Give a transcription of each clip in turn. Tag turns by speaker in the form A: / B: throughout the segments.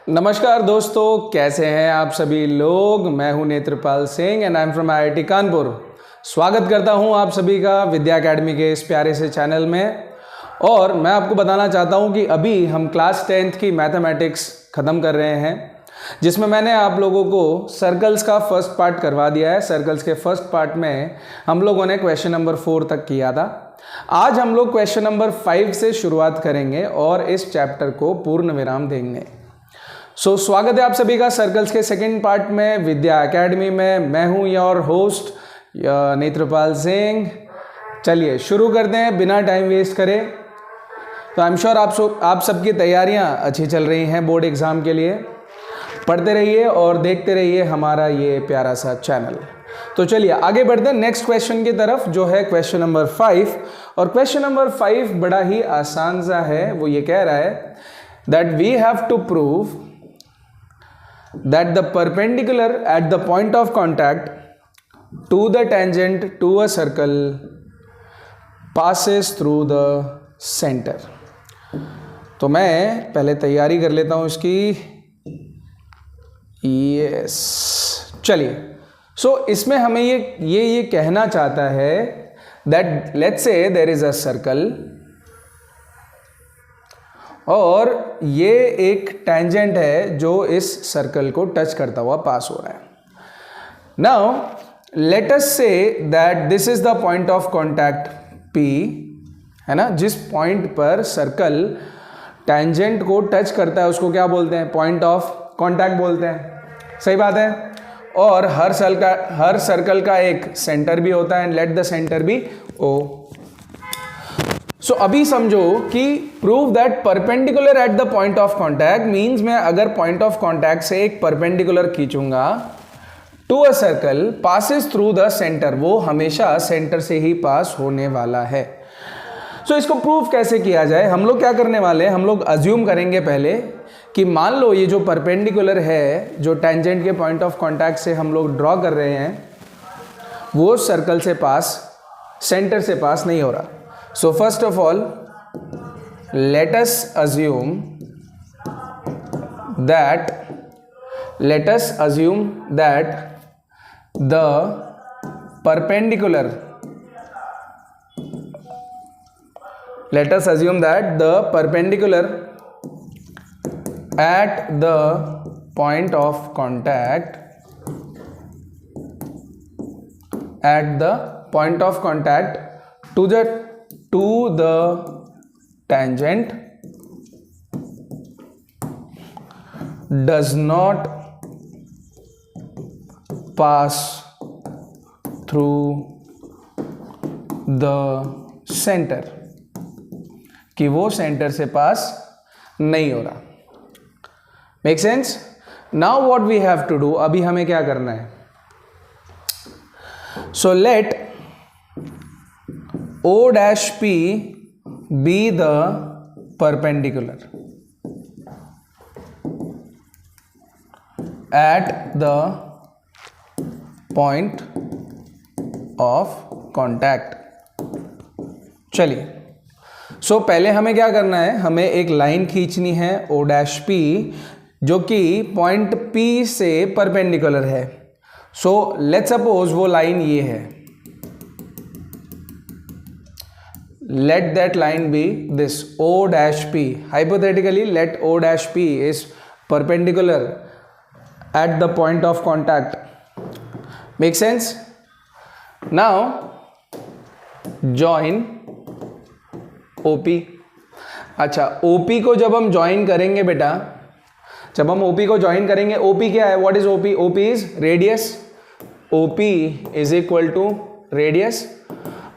A: नमस्कार दोस्तों, कैसे हैं आप सभी लोग। मैं हूं Netrapal Singh and I am from IIT Kanpur. स्वागत करता हूं आप सभी का विद्या अकेडमी के इस प्यारे से चैनल में। और मैं आपको बताना चाहता हूं कि अभी हम क्लास 10th की मैथमेटिक्स ख़त्म कर रहे हैं, जिसमें मैंने आप लोगों को सर्कल्स का फर्स्ट पार्ट करवा दिया है। सर्कल्स के फर्स्ट पार्ट में हम लोगों ने क्वेश्चन नंबर 4 तक किया था। आज हम लोग क्वेश्चन नंबर 5 से शुरुआत करेंगे और इस चैप्टर को पूर्ण विराम देंगे। स्वागत है आप सभी का सर्कल्स के सेकंड पार्ट में विद्या एकेडमी में। मैं हूं योर होस्ट नेत्रपाल सिंह। चलिए शुरू करते हैं बिना टाइम वेस्ट करे। तो आई एम श्योर आप सबकी तैयारियां अच्छी चल रही हैं बोर्ड एग्जाम के लिए। पढ़ते रहिए और देखते रहिए हमारा ये प्यारा सा चैनल। तो चलिए आगे बढ़ते हैं नेक्स्ट क्वेश्चन की तरफ, जो है क्वेश्चन नंबर 5। और क्वेश्चन नंबर 5 बड़ा ही आसान सा है। वो ये कह रहा है that we have to prove that the perpendicular at the point of contact to the tangent to a circle passes through the center। तो मैं पहले तैयारी कर लेता हूं इसकी। यस, चलिए। इसमें हमें ये कहना चाहता है that let's say there is a circle और ये एक टेंजेंट है जो इस सर्कल को टच करता हुआ पास हो रहा है। Now let us say that this is the point of contact P, है ना। जिस पॉइंट पर सर्कल टेंजेंट को टच करता है उसको क्या बोलते हैं? पॉइंट ऑफ कॉन्टैक्ट बोलते हैं। सही बात है। और हर सर्कल का एक सेंटर भी होता है and let the centre be O। अभी समझो कि prove that perpendicular at the point of contact means मैं अगर पॉइंट ऑफ कॉन्टैक्ट से एक परपेंडिकुलर खींचूंगा to a circle passes through the centre, वो हमेशा सेंटर से ही पास होने वाला है। इसको प्रूव कैसे किया जाए? हम लोग क्या करने वाले हैं, हम लोग अज्यूम करेंगे पहले कि मान लो ये जो परपेंडिकुलर है जो टेंजेंट के पॉइंट ऑफ कॉन्टैक्ट से हम लोग ड्रॉ कर रहे हैं वो सर्कल से पास, सेंटर से पास नहीं हो रहा। So first of all, let us assume that the perpendicular at the point of contact to the tangent does not pass through the center, कि वो सेंटर से पास नहीं हो रहा। Make sense? Now what we have to do, अभी हमें क्या करना है? So let O dash P be the perpendicular at the point of contact। चलिए, पहले हमें क्या करना है, हमें एक लाइन खींचनी है O dash P जो कि पॉइंट P से परपेंडिकुलर है। लेट्स सपोज वो लाइन ये है। Let that line be this O dash P. Hypothetically, let O dash P is perpendicular at the point of contact. Make sense? Now, join OP. अच्छा, OP को जब हम join करेंगे बेटा, जब हम OP को ज्वाइन करेंगे, OP क्या है? What is OP? OP is radius. OP is equal to radius.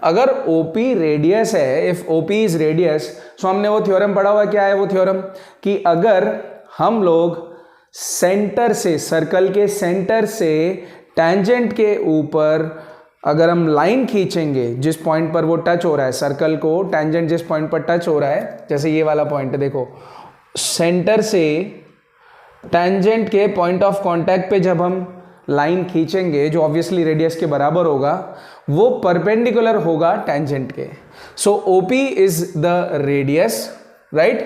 A: अगर OP रेडियस है, इफ OP इज रेडियस, सो हमने वो थ्योरम पढ़ा हुआ। क्या है वो थ्योरम? कि अगर हम लोग सेंटर से, सर्कल के सेंटर से टेंजेंट के ऊपर अगर हम लाइन खींचेंगे जिस पॉइंट पर वो टच हो रहा है, सर्कल को टेंजेंट जिस पॉइंट पर टच हो रहा है, जैसे ये वाला पॉइंट है, देखो सेंटर से टेंजेंट के पॉइंट ऑफ कॉन्टैक्ट पे जब हम लाइन खींचेंगे जो ऑब्वियसली रेडियस के बराबर होगा, वो परपेंडिकुलर होगा टेंजेंट के। सो OP is the radius, right?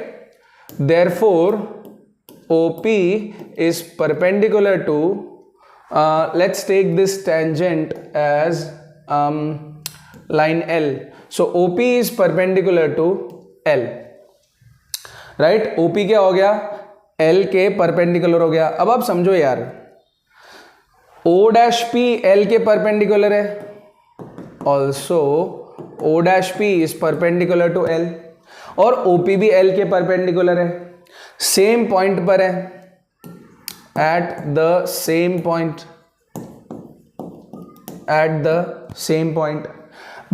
A: Therefore OP is perpendicular to, let's take this tangent as line L. So OP is perpendicular to L, right? OP क्या हो गया? L के परपेंडिकुलर हो गया. अब आप समझो यार, O'P L के परपेंडिकुलर है, also O'P is perpendicular to L, और OP भी L के परपेंडिकुलर है, सेम पॉइंट पर है, at the same point,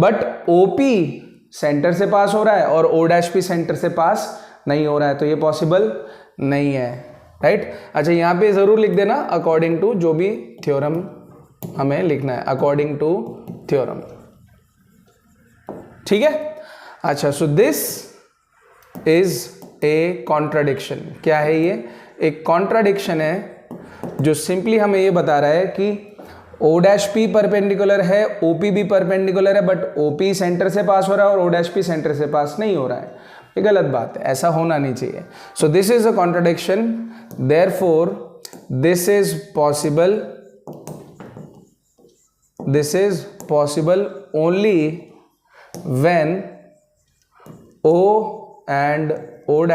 A: but OP centre से पास हो रहा है और O'P सेंटर से पास नहीं हो रहा है, तो ये पॉसिबल नहीं है, राइट? अच्छा, यहां पे जरूर लिख देना अकॉर्डिंग टू, जो भी थ्योरम हमें लिखना है, अकॉर्डिंग टू थ्योरम, ठीक है? अच्छा, सो दिस इज ए कॉन्ट्राडिक्शन. क्या है ये? एक कॉन्ट्राडिक्शन है जो सिंपली हमें ये बता रहा है कि O'P परपेंडिकुलर है, OP भी परपेंडिकुलर है, बट OP सेंटर से पास हो रहा है और O'P सेंटर से पास नहीं हो रहा है. ये गलत बात है, ऐसा होना नहीं चाहिए. सो this is a contradiction, therefore this is possible only when O and O'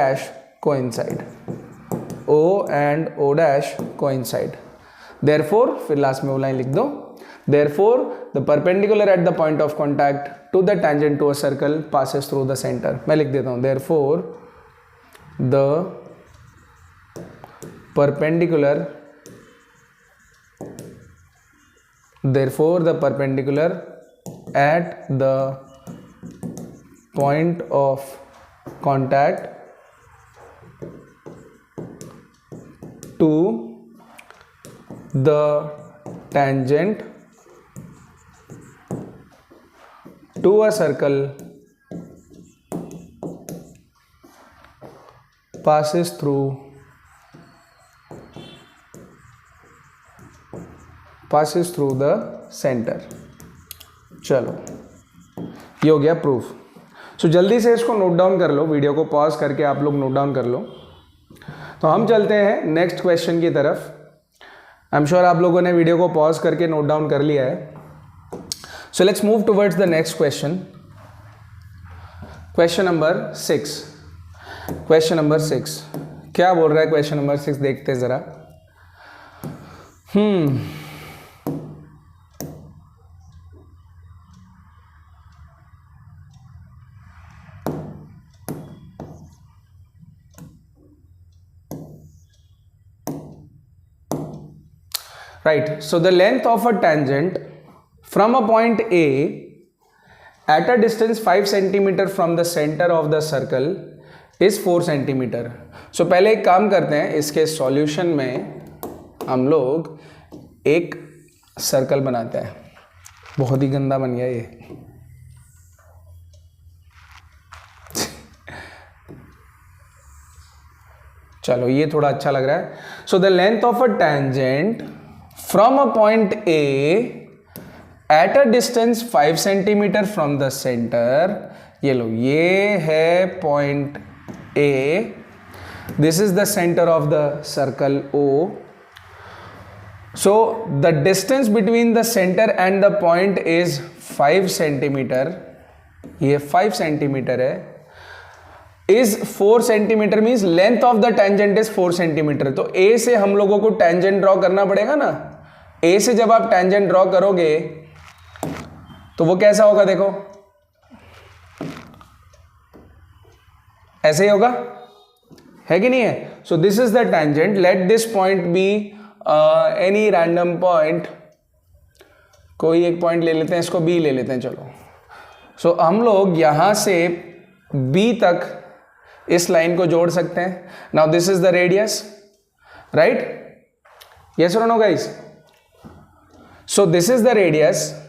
A: coincide. O and O' coincide. Therefore, फिर लास्ट में वो लाइन लिख दो. Therefore, the perpendicular at the point of contact to the tangent to a circle passes through the center. मैं लिख देता हूँ. Therefore, the perpendicular at the point of contact to the tangent to a circle passes through the center. चलो, ये हो गया proof. सो जल्दी से इसको नोट डाउन कर लो, वीडियो को पॉज करके आप लोग नोट डाउन कर लो. तो हम चलते हैं नेक्स्ट क्वेश्चन की तरफ. आई एम श्योर आप लोगों ने वीडियो को पॉज करके नोट डाउन कर लिया है. So let's move towards the next question. Question number 6. क्या बोल रहा है क्वेश्चन नंबर 6? देखते हैं जरा. Right, so the length of a tangent from a point A at a distance 5 centimeter from the center of the circle is 4 centimeter. So पहले एक काम करते हैं, इसके सॉल्यूशन में हम लोग एक सर्कल बनाते हैं. बहुत ही गंदा बन गया ये. चलो, ये थोड़ा अच्छा लग रहा है. So the length of a tangent from a point A at a distance 5 centimeter from the center, ये लो, ये है point A, this is the center of the circle O. So the distance between the center and the point is 5 centimeter, ये 5 centimeter है, is 4 centimeter means length of the tangent is 4 centimeter. तो A से हम लोगों को tangent draw करना पड़ेगा ना. A से जब आप tangent ड्रॉ करोगे तो वो कैसा होगा? देखो, ऐसे ही होगा, है कि नहीं है? So this is the tangent. Let this point be any random point. कोई एक पॉइंट ले लेते हैं, इसको B ले लेते हैं. चलो, सो हम लोग यहां से B तक इस लाइन को जोड़ सकते हैं. Now this is the radius, right? Yes और no guys? So this is the radius,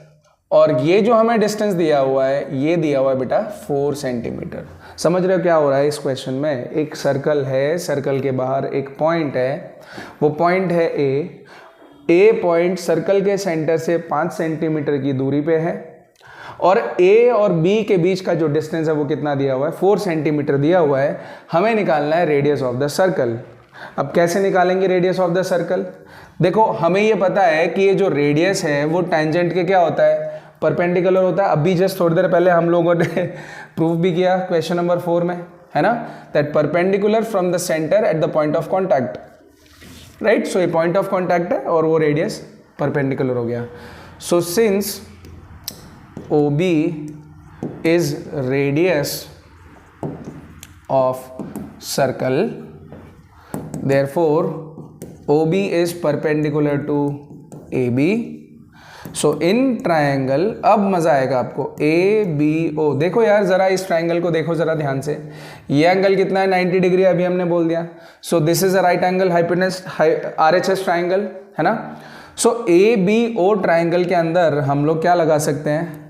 A: और ये जो हमें डिस्टेंस दिया हुआ है, ये दिया हुआ है बेटा 4 सेंटीमीटर. समझ रहे हो क्या हो रहा है इस क्वेश्चन में? एक सर्कल है, सर्कल के बाहर एक पॉइंट है, वो पॉइंट है ए पॉइंट सर्कल के सेंटर से 5 सेंटीमीटर की दूरी पे है, और A और B के बीच का जो डिस्टेंस है वो कितना दिया हुआ है? 4 सेंटीमीटर दिया हुआ है. हमें निकालना है रेडियस ऑफ द सर्कल. अब कैसे निकालेंगे रेडियस ऑफ द सर्कल? देखो हमें ये पता है कि ये जो रेडियस है वो टेंजेंट के क्या होता है, परपेंडिकुलर होता है। अभी जस्ट थोड़ी देर पहले हम लोगों ने प्रूफ भी किया क्वेश्चन नंबर 4 में, है ना, that perpendicular from the centre at the point of contact, right. So ये पॉइंट ऑफ कॉन्टैक्ट है और वो रेडियस परपेंडिकुलर हो गया। So since OB is radius of circle, therefore OB is perpendicular to AB. So in triangle, अब मजा आएगा आपको, ABO। देखो यार जरा इस ट्राइंगल को देखो जरा ध्यान से, ये एंगल कितना है 90 डिग्री, अभी हमने बोल दिया। सो this is a right angle hypotenuse RHS triangle, है ना। सो ABO ट्राइंगल के अंदर हम लोग क्या लगा सकते हैं,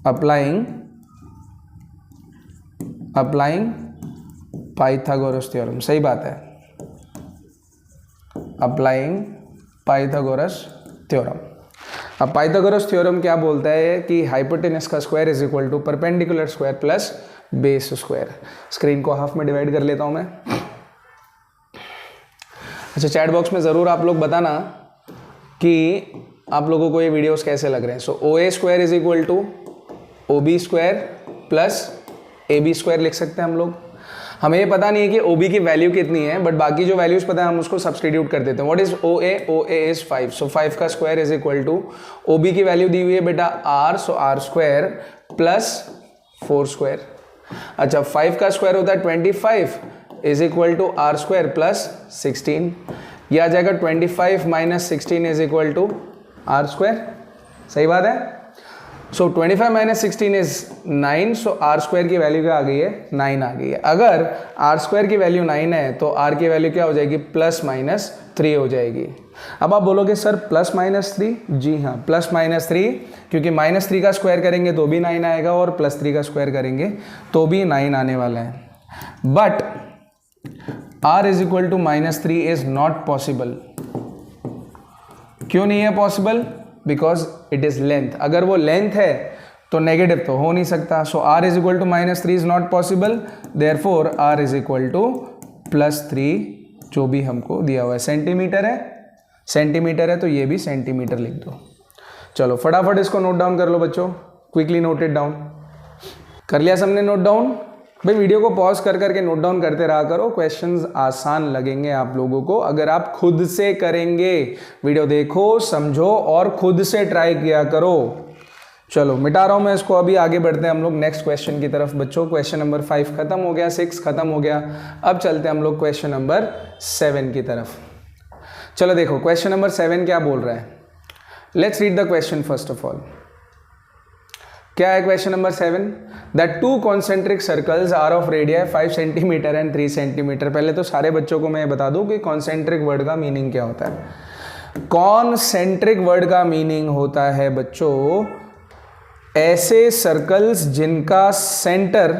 A: अप्लाइंग पाइथागोरस थ्योरम। सही बात है, अप्लाइंग पाइथागोरस थ्योरम। अब पाइथागोरस थ्योरम क्या बोलता है कि हाइपोटेनस का square is equal to perpendicular square plus base square. Screen को हाफ में डिवाइड कर लेता हूं मैं। अच्छा, चैट बॉक्स में ज़रूर आप लोग बताना कि आप लोगों को ये वीडियोस कैसे लग रहे हैं। So OA square is equal to OB square plus AB square लिख सकते हैं हम लोग। हमें ये पता नहीं है कि OB की वैल्यू कितनी है, बट बाकी जो वैल्यूज पता है हम उसको सब्सटीट्यूट कर देते हैं। What is OA? OA is 5। So 5 का square is equal to, OB की वैल्यू दी हुई है बेटा R, so R square plus 4 square. अच्छा, 5 का स्क्वायर होता है 25 is equal to R square plus 16। यह आ जाएगा 25 minus 16 is equal to R square. सही बात है। So 25 minus 16 is 9। So R square की वैल्यू क्या आ गई है, 9 आ गई है। अगर R स्क्वायर की वैल्यू 9 है तो R की वैल्यू क्या हो जाएगी, प्लस माइनस 3 हो जाएगी। अब आप बोलोगे सर प्लस माइनस 3, जी हाँ प्लस माइनस 3, क्योंकि माइनस 3 का स्क्वायर करेंगे तो भी 9 आएगा और प्लस 3 का स्क्वायर करेंगे तो भी 9 आने वाला है। But R is equal to minus 3 is not possible. क्यों नहीं है possible? Because it is length. अगर वो लेंथ है तो नेगेटिव तो हो नहीं सकता। So R is equal to minus 3 is not possible, therefore R is equal to plus 3, जो भी हमको दिया हुआ है। सेंटीमीटर है तो ये भी सेंटीमीटर लिख दो। चलो फटाफट इसको नोट डाउन कर लो बच्चों, क्विकली नोट इट डाउन। कर लिया सबने नोट डाउन? भाई वीडियो को पॉज कर करके नोट डाउन करते रहा करो, क्वेश्चंस आसान लगेंगे आप लोगों को अगर आप खुद से करेंगे। वीडियो देखो, समझो और खुद से ट्राई किया करो। चलो मिटा रहा हूं मैं इसको, अभी आगे बढ़ते हैं हम लोग नेक्स्ट क्वेश्चन की तरफ बच्चों। क्वेश्चन नंबर 5 खत्म हो गया, 6 खत्म हो गया। अब चलते हैं हम लोग क्वेश्चन नंबर 7 की तरफ। चलो देखो क्वेश्चन नंबर 7 क्या बोल रहा है। Let's read the question first of all. क्या है question number 7? That 2 concentric circles are of radius 5 centimetre and 3 centimetre. पहले तो सारे बच्चों को मैं बता दूं कि कॉन्सेंट्रिक वर्ड का मीनिंग क्या होता है। कॉन्सेंट्रिक वर्ड का मीनिंग होता है बच्चों ऐसे सर्कल्स जिनका सेंटर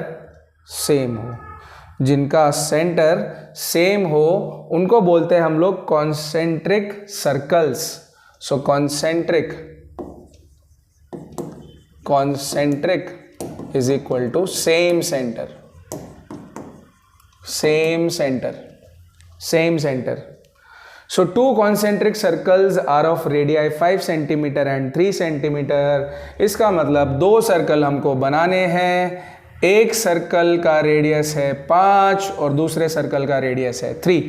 A: सेम हो, जिनका सेंटर सेम हो उनको बोलते हैं हम लोग concentric circles. So concentric is equal to same centre. So 2 concentric circles are of radii 5 centimetre and 3 centimetre. इसका मतलब 2 सर्कल हमको बनाने हैं। एक सर्कल का रेडियस है 5 और दूसरे सर्कल का रेडियस है 3।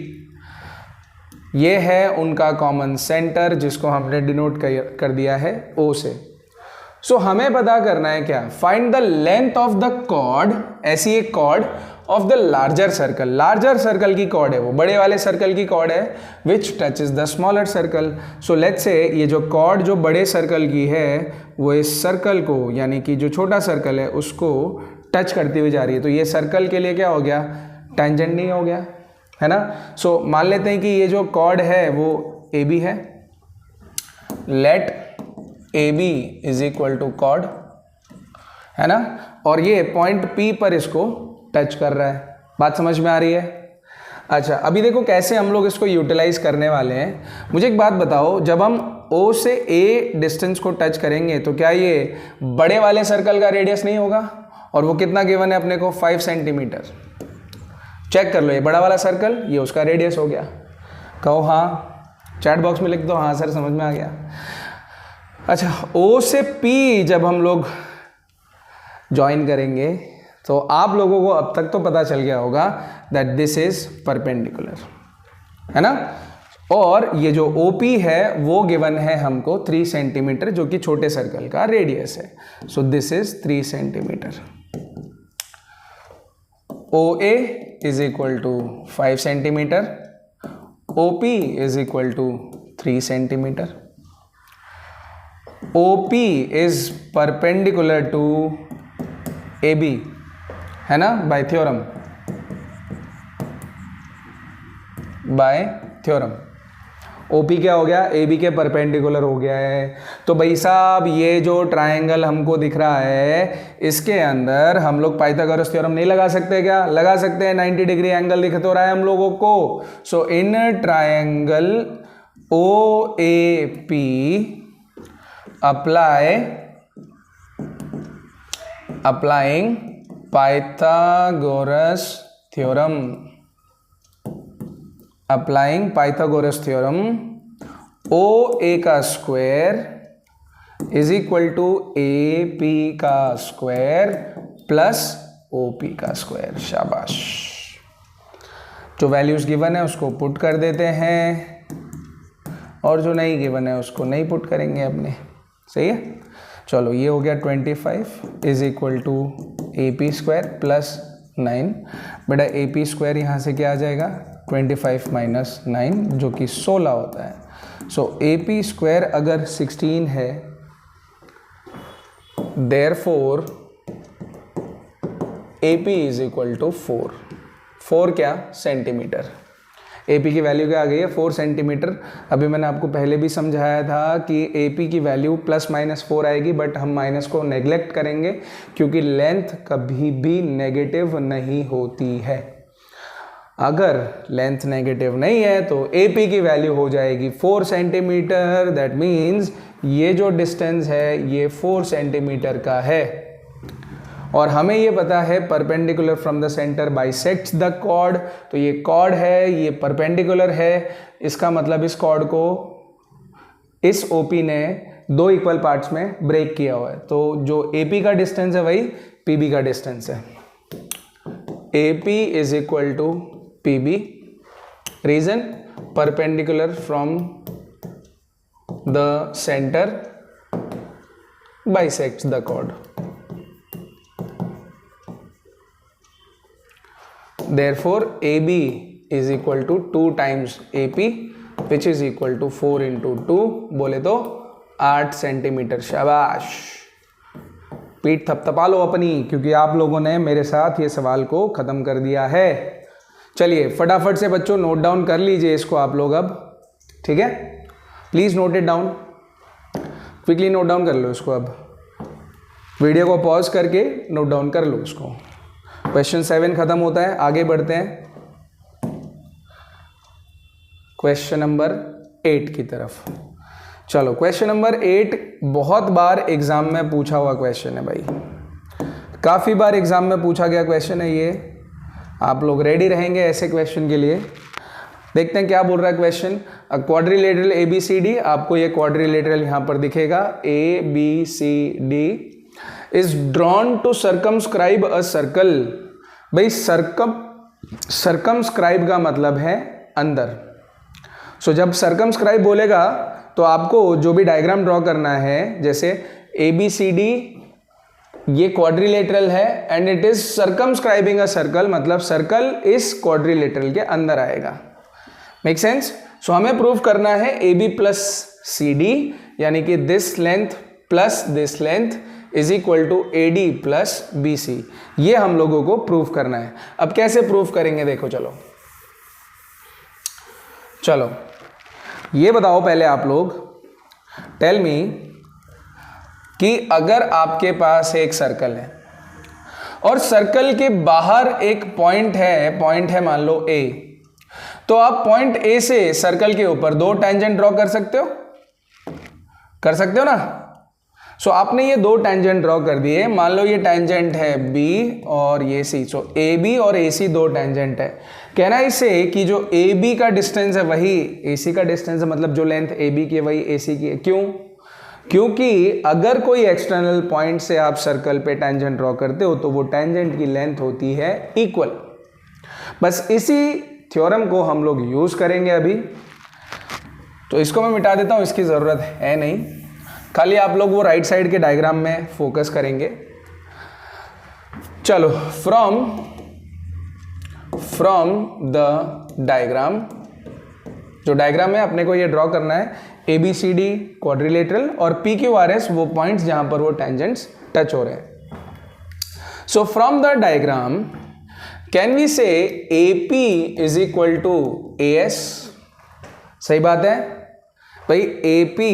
A: ये है उनका कॉमन सेंटर जिसको हमने डिनोट कर दिया है O से। सो हमें पता करना है क्या, find the length of the chord, ऐसी एक chord of the larger circle. Larger circle की कॉर्ड है वो, बड़े वाले सर्कल की कॉर्ड है which touches the smaller circle. So let's say ये जो कॉर्ड जो बड़े सर्कल की है वो इस सर्कल को, यानी कि जो छोटा सर्कल है उसको टच करती हुई जा रही है। तो ये सर्कल के लिए क्या हो गया, टेंजेंट नहीं हो गया, है ना। सो मान लेते हैं कि ये जो कॉर्ड है वो AB है। Let AB is equal to chord, है ना, और ये पॉइंट P पर इसको टच कर रहा है। बात समझ में आ रही है? अच्छा अभी देखो कैसे हम लोग इसको यूटिलाइज करने वाले हैं। मुझे एक बात बताओ, जब हम O से A डिस्टेंस को टच करेंगे तो क्या ये बड़े वाले सर्कल का रेडियस नहीं होगा? और वो कितना गिवन है अपने को, 5 सेंटीमीटर। चेक कर लो, ये बड़ा वाला सर्कल ये उसका रेडियस हो गया। कहो हाँ, चैट बॉक्स में लिख दो हाँ सर समझ में आ गया। अच्छा, O से P जब हम लोग ज्वाइन करेंगे तो आप लोगों को अब तक तो पता चल गया होगा दैट दिस इज परपेंडिकुलर, है ना। और ये जो OP है वो गिवन है हमको 3 सेंटीमीटर, जो कि छोटे सर्कल का रेडियस है। So this is 3 centimetre. OA is equal to 5 centimetre, OP is equal to 3 centimetre. OP is perpendicular to AB, है ना, by theorem, by theorem. OP क्या हो गया, AB के परपेंडिकुलर हो गया है। तो भाई साहब ये जो ट्रायंगल हमको दिख रहा है इसके अंदर हम लोग पाइथागोरस थ्योरम नहीं लगा सकते क्या? लगा सकते हैं, 90 डिग्री एंगल दिख तो रहा है हम लोगों को। So in triangle OAP applying Pythagoras theorem, applying Pythagoras theorem, OA का square is equal to AP का स्क्वायर प्लस OP का स्क्वायर। शाबाश। जो वैल्यूज गिवन है उसको पुट कर देते हैं और जो नहीं गिवन है उसको नहीं पुट करेंगे अपने। सही है, चलो ये हो गया 25 is equal to AP square plus 9। बेटा AP स्क्वायर यहाँ से क्या आ जाएगा, 25 माइनस 9 जो कि 16 होता है। सो AP स्क्वायर अगर 16 है, therefore AP is equal to 4 क्या, सेंटीमीटर। AP की वैल्यू क्या आ गई है, 4 सेंटीमीटर। अभी मैंने आपको पहले भी समझाया था कि AP की वैल्यू +-4 आएगी, बट हम माइनस को नेग्लेक्ट करेंगे क्योंकि लेंथ कभी भी नेगेटिव नहीं होती है। अगर लेंथ नेगेटिव नहीं है तो AP की वैल्यू हो जाएगी 4 सेंटीमीटर। दैट मीन्स ये जो डिस्टेंस है ये 4 सेंटीमीटर का है। और हमें ये पता है perpendicular from the centre bisects the chord. तो ये कॉर्ड है, ये परपेंडिकुलर है, इसका मतलब इस कॉर्ड को इस OP ने 2 इक्वल पार्ट्स में ब्रेक किया हुआ है। तो जो AP का डिस्टेंस है वही PB का डिस्टेंस है। AP is equal to PB। Reason, perpendicular from the centre bisects the chord. Therefore AB is equal to 2 times AP which is equal to 4 into 2, बोले तो 8 सेंटीमीटर। शाबाश, पीठ थपथपा लो अपनी, क्योंकि आप लोगों ने मेरे साथ ये सवाल को ख़त्म कर दिया है। चलिए फटाफट से बच्चों नोट डाउन कर लीजिए इसको आप लोग अब, ठीक है। Please note it down, quickly note down कर लो इसको। अब वीडियो को पॉज करके नोट डाउन कर लो इसको। क्वेश्चन 7 खत्म होता है, आगे बढ़ते हैं क्वेश्चन नंबर 8 की तरफ। चलो क्वेश्चन नंबर 8 बहुत बार एग्जाम में पूछा हुआ क्वेश्चन है भाई, काफ़ी बार एग्जाम में पूछा गया क्वेश्चन है ये। आप लोग रेडी रहेंगे ऐसे क्वेश्चन के लिए। देखते हैं क्या बोल रहा है क्वेश्चन। अ क्वाड्रिलेटरल ABCD, आपको ये क्वाड्रिलेटरल यहाँ पर दिखेगा, ABCD is drawn to circumscribe a circle. भाई सर्कमस्क्राइब का मतलब है अंदर। सो जब सर्कमस्क्राइब बोलेगा तो आपको जो भी डायग्राम ड्रॉ करना है, जैसे ABCD ये क्वाड्रिलेटरल है and it is circumscribing a circle, मतलब सर्कल इस क्वाड्रिलेटरल के अंदर आएगा। Make sense. सो हमें प्रूव करना है AB प्लस CD, यानी कि this length plus this length is equal to AD plus BC। ये हम लोगों को प्रूव करना है। अब कैसे प्रूव करेंगे देखो, चलो ये बताओ पहले आप लोग, टेल मी कि अगर आपके पास एक सर्कल है और सर्कल के बाहर एक पॉइंट है मान लो A, तो आप पॉइंट A से सर्कल के ऊपर 2 टेंजेंट ड्रॉ कर सकते हो ना। सो आपने ये दो टेंजेंट ड्रॉ कर दिए, मान लो ये टेंजेंट है बी और ये सी, सो ए बी और ए सी दो टेंजेंट है। कहना इससे कि जो ए बी का डिस्टेंस है वही ए सी का डिस्टेंस है, मतलब जो लेंथ ए बी की है वही ए सी की है। क्यों? क्योंकि अगर कोई एक्सटर्नल पॉइंट से आप सर्कल पे टेंजेंट ड्रॉ करते हो तो वो टेंजेंट की लेंथ होती है इक्वल। बस इसी थ्योरम को हम लोग यूज करेंगे अभी, तो इसको मैं मिटा देता हूं, इसकी जरूरत है नहीं, खाली आप लोग वो राइट साइड के डायग्राम में फोकस करेंगे। चलो, फ्रॉम द डायग्राम, जो डायग्राम है अपने को ये ड्रॉ करना है A B C D quadrilateral और पी क्यू आर एस वो पॉइंट्स जहां पर वो टेंजेंट्स टच हो रहे हैं। So from the diagram can we say A P is equal to A S. सही बात है भाई, ए पी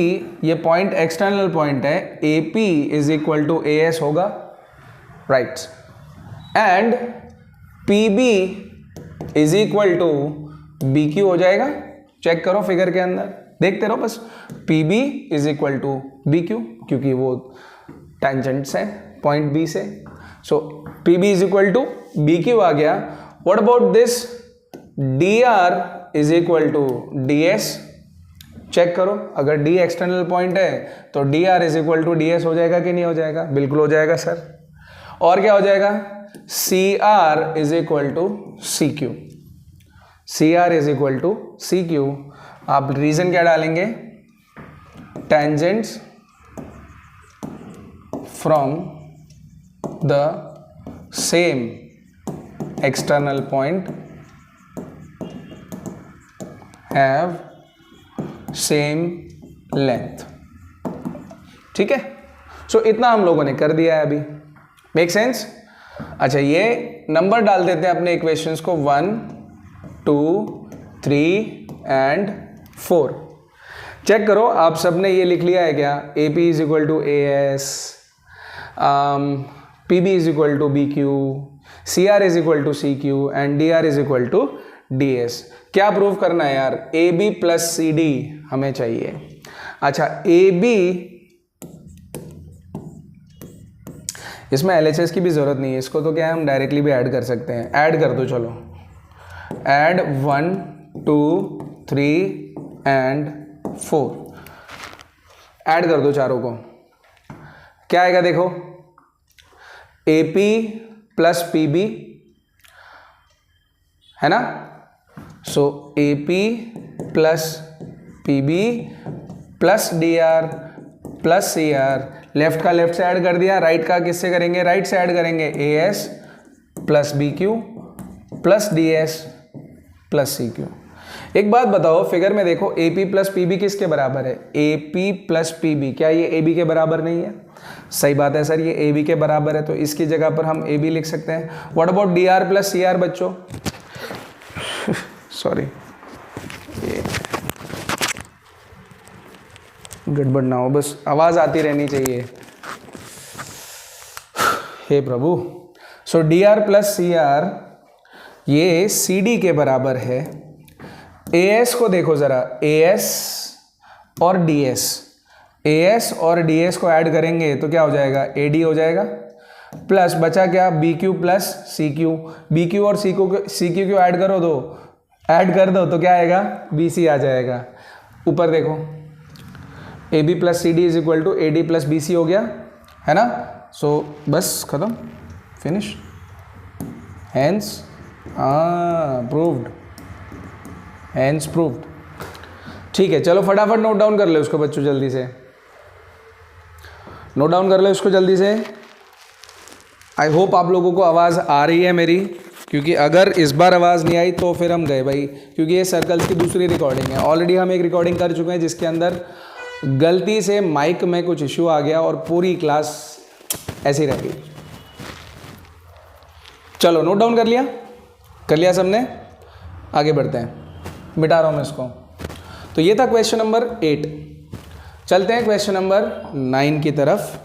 A: ये पॉइंट एक्सटर्नल पॉइंट है, A P is equal to A S होगा, right. And P B is equal to B Q हो जाएगा। Check करो फिगर के अंदर, देखते रहो बस, P B is equal to B Q, क्योंकि वो टेंजेंट्स है पॉइंट बी से। So P B is equal to B Q आ गया। What about this, D R is equal to D S. Check करो, अगर डी एक्सटर्नल पॉइंट है तो D R is equal to D S हो जाएगा कि नहीं हो जाएगा? बिल्कुल हो जाएगा सर। और क्या हो जाएगा? C R is equal to C Q, C R is equal to C Q. आप रीजन क्या डालेंगे? Tangents from the same external point have same length. ठीक है, सो इतना हम लोगों ने कर दिया है अभी। Make sense? अच्छा, ये नंबर डाल देते हैं अपने इक्वेशंस को 1 2 3 एंड 4। चेक करो, आप सबने ये लिख लिया है क्या? A P is equal to A S, P B is equal to B Q, C R is equal to C Q and D R is equal to D S. क्या prove करना है यार? A B plus C D हमें चाहिए। अच्छा, A B, इसमें L H S की भी जरूरत नहीं है, इसको तो क्या है हम डायरेक्टली भी ऐड कर सकते हैं। ऐड कर दो, चलो ऐड 1 2 3 एंड 4, ऐड कर दो चारों को। क्या आएगा देखो, A P plus P B है ना। So A P plus P B plus D R plus C R, left का लेफ्ट से ऐड कर दिया, राइट का किससे करेंगे? राइट से ऐड करेंगे। A S plus B Q plus D S plus C Q. एक बात बताओ, फिगर में देखो A P plus P B किसके बराबर है? A P plus P B, क्या ये ए बी के बराबर नहीं है? सही बात है सर, ये ए बी के बराबर है, तो इसकी जगह पर हम ए बी लिख सकते हैं। What about D R plus C R बच्चों? सॉरी, गड़बड़ ना हो, बस आवाज आती रहनी चाहिए, हे प्रभु। So D R plus C R ये सी डी के बराबर है। ए एस को देखो जरा, ए एस और डी एस, ए एस और डी एस को ऐड करेंगे तो क्या हो जाएगा? ए डी हो जाएगा। प्लस बचा क्या? B Q plus C Q. B Q और सी क्यू को ऐड करो, ऐड कर दो तो क्या आएगा? बी सी आ जाएगा। ऊपर देखो, A B plus C D is equal to A D plus B C हो गया, है ना। सो बस खत्म, finish, hence proved, hence proved. ठीक है, चलो फटाफट नोट डाउन कर ले उसको बच्चों, जल्दी से नोट डाउन कर ले उसको जल्दी से। आई होप आप लोगों को आवाज़ आ रही है मेरी, क्योंकि अगर इस बार आवाज़ नहीं आई तो फिर हम गए भाई, क्योंकि ये सर्कल्स की दूसरी रिकॉर्डिंग है। ऑलरेडी हम एक रिकॉर्डिंग कर चुके हैं जिसके अंदर गलती से माइक में कुछ इश्यू आ गया और पूरी क्लास ऐसी रह गई। चलो नोट डाउन कर लिया सबने, आगे बढ़ते हैं, मिटा रहा हूँ मैं इसको। तो ये था क्वेश्चन नंबर 8। चलते हैं क्वेश्चन नंबर 9 की तरफ।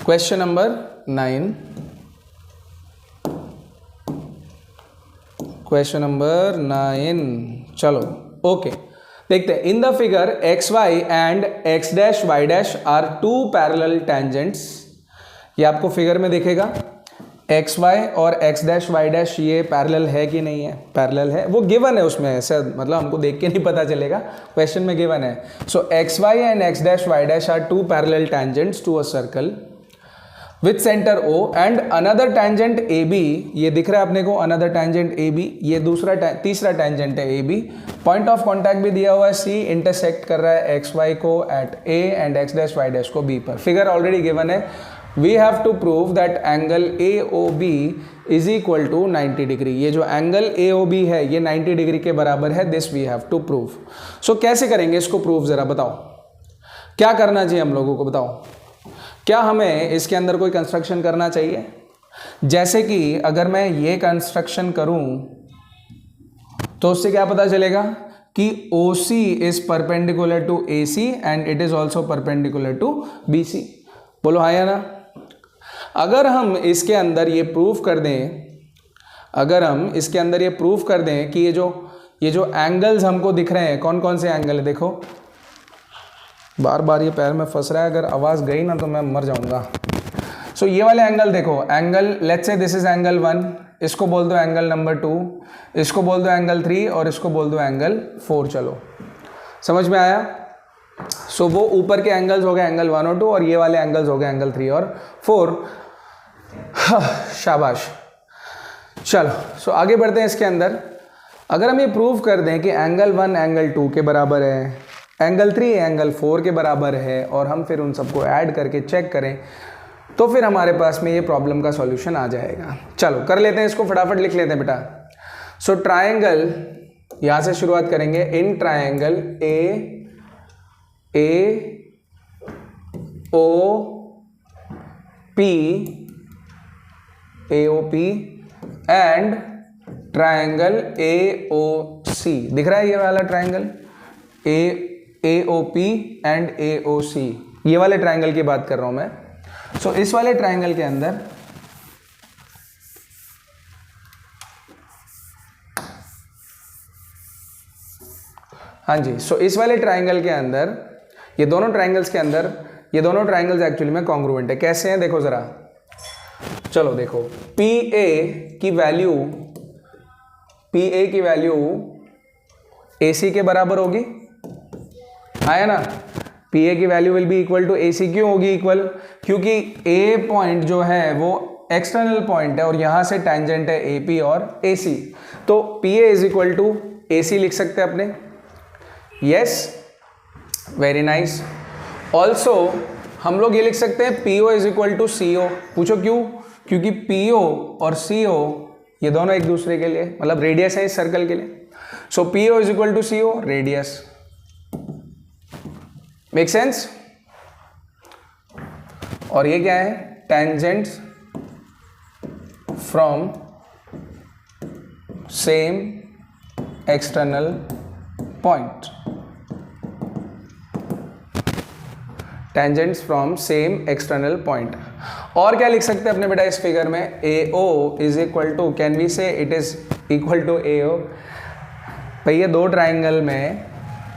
A: क्वेश्चन नंबर 9, क्वेश्चन नंबर 9, चलो ओके। देखते हैं, in the figure x Y and x dash Y dash are two parallel tangents. ये आपको फिगर में दिखेगा, एक्स वाई और एक्स डैश वाई डैश ये पैरेलल है कि नहीं है, पैरेलल है, वो गिवन है उसमें, ऐसा मतलब हमको देख के नहीं पता चलेगा, क्वेश्चन में गिवन है। So X Y and x dash Y dash are two parallel tangents to a circle with centre O and another tangent A B, ये दिख रहा है अपने को अनदर टेंजेंट ए बी, ये तीसरा टेंजेंट है A B. Point of contact भी दिया हुआ है C, इंटरसेक्ट कर रहा है एक्स वाई को at A and x dash Y dash को B पर। फिगर ऑलरेडी गिवन है। We have to prove that angle AOB is equal to 90 degree. ये जो एंगल AOB है ये 90 डिग्री के बराबर है, this we have to prove. So कैसे करेंगे इसको प्रूव, जरा बताओ क्या करना चाहिए हम लोगों को, बताओ क्या हमें इसके अंदर कोई कंस्ट्रक्शन करना चाहिए? जैसे कि अगर मैं ये कंस्ट्रक्शन करूं तो उससे क्या पता चलेगा कि OC is perpendicular to AC and it is also perpendicular to BC। बोलो हाँ या ना? अगर हम इसके अंदर ये प्रूफ कर दें, अगर हम इसके अंदर ये प्रूफ कर दें कि ये जो एंगल्स हमको दिख रहे हैं, कौन कौन से एंगल है, देखो बार बार ये पैर में फंस रहा है, अगर आवाज़ गई ना तो मैं मर जाऊंगा। सो ये वाले एंगल देखो, angle let's say this is angle 1, इसको बोल दो एंगल नंबर 2, इसको बोल दो एंगल 3 और इसको बोल दो एंगल 4। चलो समझ में आया? सो वो ऊपर के एंगल्स हो गए एंगल 1 और 2 और ये वाले एंगल्स हो गए एंगल 3 और 4। शाबाश। चलो सो आगे बढ़ते हैं इसके अंदर। अगर हम ये प्रूव कर दें कि एंगल 1 एंगल 2 के बराबर है, एंगल 3 एंगल 4 के बराबर है, और हम फिर उन सबको ऐड करके चेक करें, तो फिर हमारे पास में ये प्रॉब्लम का सॉल्यूशन आ जाएगा। चलो कर लेते हैं इसको, फटाफट लिख लेते हैं बेटा। सो ट्रायंगल, यहां से शुरुआत करेंगे। In triangle AOP and triangle AOC, दिख रहा है ये वाला ट्रायंगल AOP एंड AOC, ये वाले ट्रायंगल की बात कर रहा हूं मैं। सो इस वाले ट्रायंगल के अंदर हाँ जी, सो इस वाले ट्रायंगल के अंदर, ये दोनों ट्रायंगल्स के अंदर, ये दोनों ट्रायंगल्स एक्चुअली में कॉन्ग्रुएंट है। कैसे हैं देखो जरा, चलो देखो, PA की वैल्यू AC के बराबर होगी, आया ना? PA की value will be equal to AC। क्यों होगी इक्वल? क्योंकि A पॉइंट जो है वो एक्सटर्नल पॉइंट है और यहां से टेंजेंट है AP और AC, तो PA is equal to AC लिख सकते हैं अपने। Yes, very nice. ऑल्सो हम लोग ये लिख सकते हैं PO is equal to CO। पूछो क्यों? क्योंकि PO और CO ये दोनों एक दूसरे के लिए, मतलब रेडियस है इस सर्कल के लिए। So PO is equal to CO, radius. Make sense? और ये क्या है? Tangents from same external point, tangents from same external point. और क्या लिख सकते हैं अपने बेटा इस फिगर में? AO is equal to, can we say it is equal to AO। भैया दो ट्राइंगल में,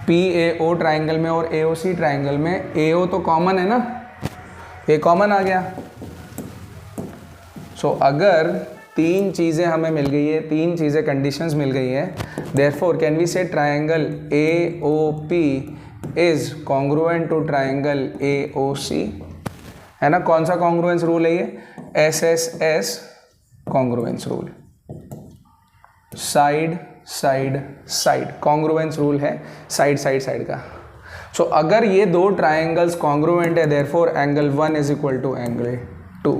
A: PAO ट्राइंगल में और AOC ट्राइंगल में AO तो कॉमन है ना, ये कॉमन आ गया। सो अगर तीन चीज़ें हमें मिल गई है, तीन चीज़ें कंडीशंस मिल गई है, therefore can we say triangle AOP is congruent to triangle AOC, है ना? कौन सा कॉन्ग्रुएंस रूल है ये? SSS congruence rule, side side side congruence rule है, साइड साइड साइड का। सो अगर ये दो ट्राइंगल्स कॉन्ग्रुएंट है, therefore angle 1 is equal to angle 2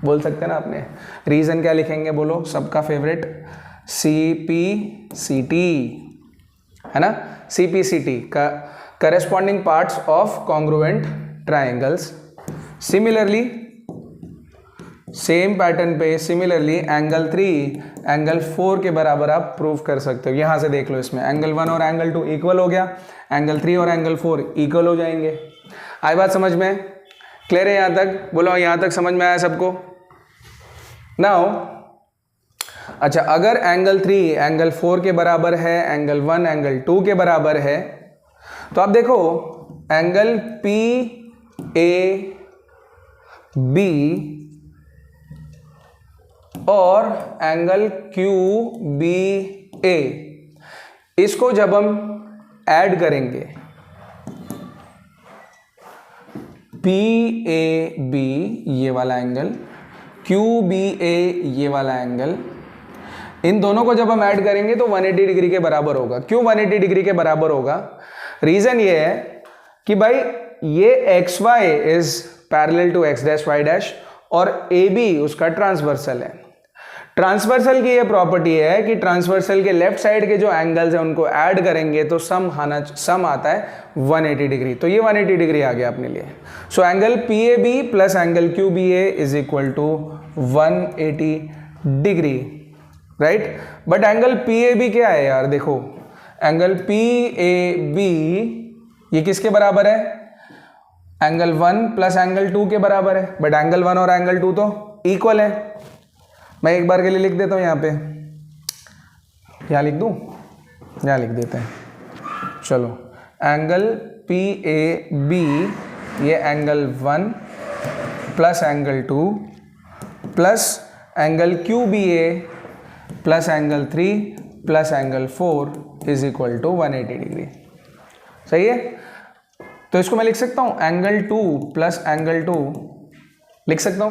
A: बोल सकते हैं ना आपने। रीजन क्या लिखेंगे बोलो? सबका फेवरेट CPCT, है ना? CPCT का corresponding parts of congruent triangles। Similarly same pattern पे सिमिलरली एंगल 3 एंगल 4 के बराबर आप प्रूव कर सकते हो। यहां से देख लो, इसमें एंगल 1 और एंगल 2 इक्वल हो गया, एंगल 3 और एंगल 4 इक्वल हो जाएंगे। आई बात समझ में? क्लियर है यहां तक? बोलो यहां तक समझ में आया सबको? नाउ अच्छा, अगर एंगल 3 एंगल 4 के बराबर है, एंगल 1 एंगल 2 के बराबर है, तो आप देखो एंगल पी ए बी और एंगल क्यू बी ए, इसको जब हम ऐड करेंगे पी ए बी ये वाला एंगल, क्यू बी ए ये वाला एंगल, इन दोनों को जब हम ऐड करेंगे तो 180 डिग्री के बराबर होगा। क्यों 180 डिग्री के बराबर होगा? रीजन ये है कि भाई ये X Y is parallel to X dash Y dash और ए बी उसका ट्रांसवर्सल है। ट्रांसवर्सल की ये प्रॉपर्टी है कि ट्रांसवर्सल के लेफ्ट साइड के जो एंगल्स हैं उनको ऐड करेंगे तो सम आता है 180 डिग्री। तो ये 180 डिग्री आ गया अपने लिए। So angle P A B plus angle Q B A is equal to 180 degree, right. But angle P A B क्या है यार? देखो एंगल पी ए बी ये किसके बराबर है? एंगल 1 प्लस एंगल 2 के बराबर है। बट एंगल 1 और एंगल 2 तो इक्वल है। मैं एक बार के लिए लिख देता हूं यहां पे, क्या लिख दूं? यहां लिख देते हैं, चलो। एंगल पी ए बी ये angle 1 plus angle 2 plus angle Q B A plus angle 3 plus angle 4 is equal to 180 degree. सही है? तो इसको मैं लिख सकता हूं एंगल 2 प्लस एंगल 2 लिख सकता हूं,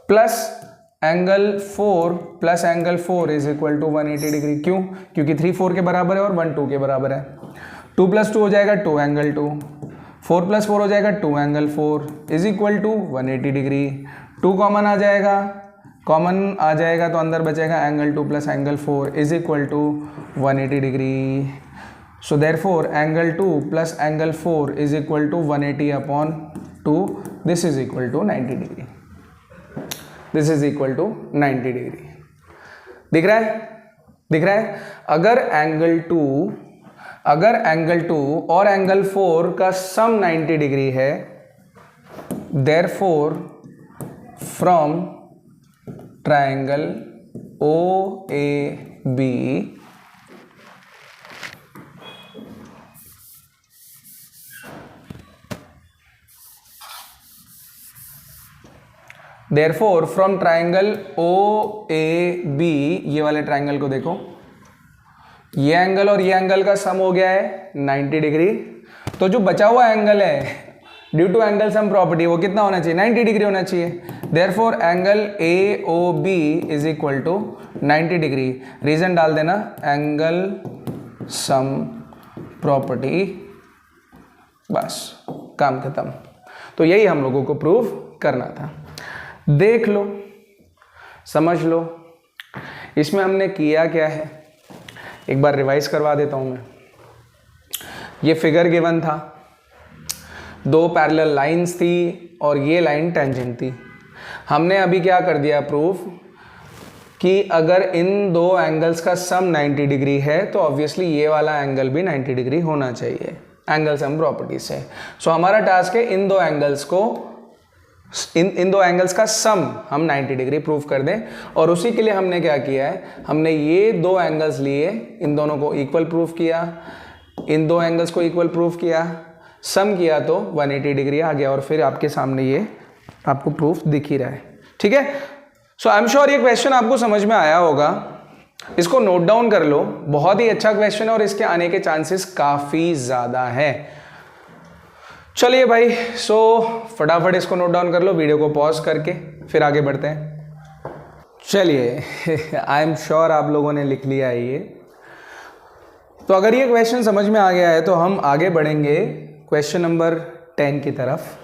A: plus angle 4 plus angle 4 is equal to 180 degree. क्यों? क्योंकि 3 4 के बराबर है और 1 2 के बराबर है। 2 प्लस 2 हो जाएगा 2 एंगल 2, 4 प्लस 4 हो जाएगा 2 angle 4 is equal to 180 degree. 2 common आ जाएगा, तो अंदर बचेगा angle 2 plus angle 4 is equal to 180 degree. So therefore angle 2 plus angle 4 is equal to 180 upon 2, this is equal to 90 degree. This is equal to 90 degree. दिख रहा है? अगर angle 2 और एंगल 4 का सम 90 डिग्री है, therefore from triangle O A B therefore from triangle O A B, ये वाले triangle को देखो, ये एंगल और ये एंगल का सम हो गया है 90 डिग्री। तो जो बचा हुआ एंगल है due to angle sum property वो कितना होना चाहिए? 90 डिग्री होना चाहिए। Therefore angle A O B is equal to 90 degree. Reason डाल देना एंगल सम प्रॉपर्टी, बस काम खत्म। तो यही हम लोगों को प्रूव करना था। देख लो, समझ लो, इसमें हमने किया क्या है, एक बार रिवाइज करवा देता हूं मैं। ये फिगर गिवन था, 2 पैरेलल लाइंस थी और ये लाइन टेंजेंट थी। हमने अभी क्या कर दिया प्रूफ कि अगर इन 2 एंगल्स का सम 90 डिग्री है तो ऑब्वियसली ये वाला एंगल भी 90 डिग्री होना चाहिए एंगल सम प्रॉपर्टी से। सो हमारा टास्क है इन 2 एंगल्स को, इन 2 एंगल्स का सम हम 90 डिग्री प्रूव कर दें। और उसी के लिए हमने क्या किया है, हमने ये 2 एंगल्स लिए, इन दोनों को इक्वल प्रूफ किया, इन 2 एंगल्स को इक्वल प्रूफ किया, सम किया तो 180 डिग्री आ गया और फिर आपके सामने ये आपको प्रूफ दिख ही रहा है। ठीक है? सो आई एम श्योर ये क्वेश्चन आपको समझ में आया होगा। इसको नोट डाउन कर लो, बहुत ही अच्छा क्वेश्चन है और इसके आने के चांसेस काफ़ी ज़्यादा हैं। चलिए भाई, सो फटाफट इसको नोट डाउन कर लो, वीडियो को पॉज करके फिर आगे बढ़ते हैं। चलिए आई एम श्योर आप लोगों ने लिख लिया है ये। तो अगर ये क्वेश्चन समझ में आ गया है तो हम आगे बढ़ेंगे क्वेश्चन नंबर 10 की तरफ।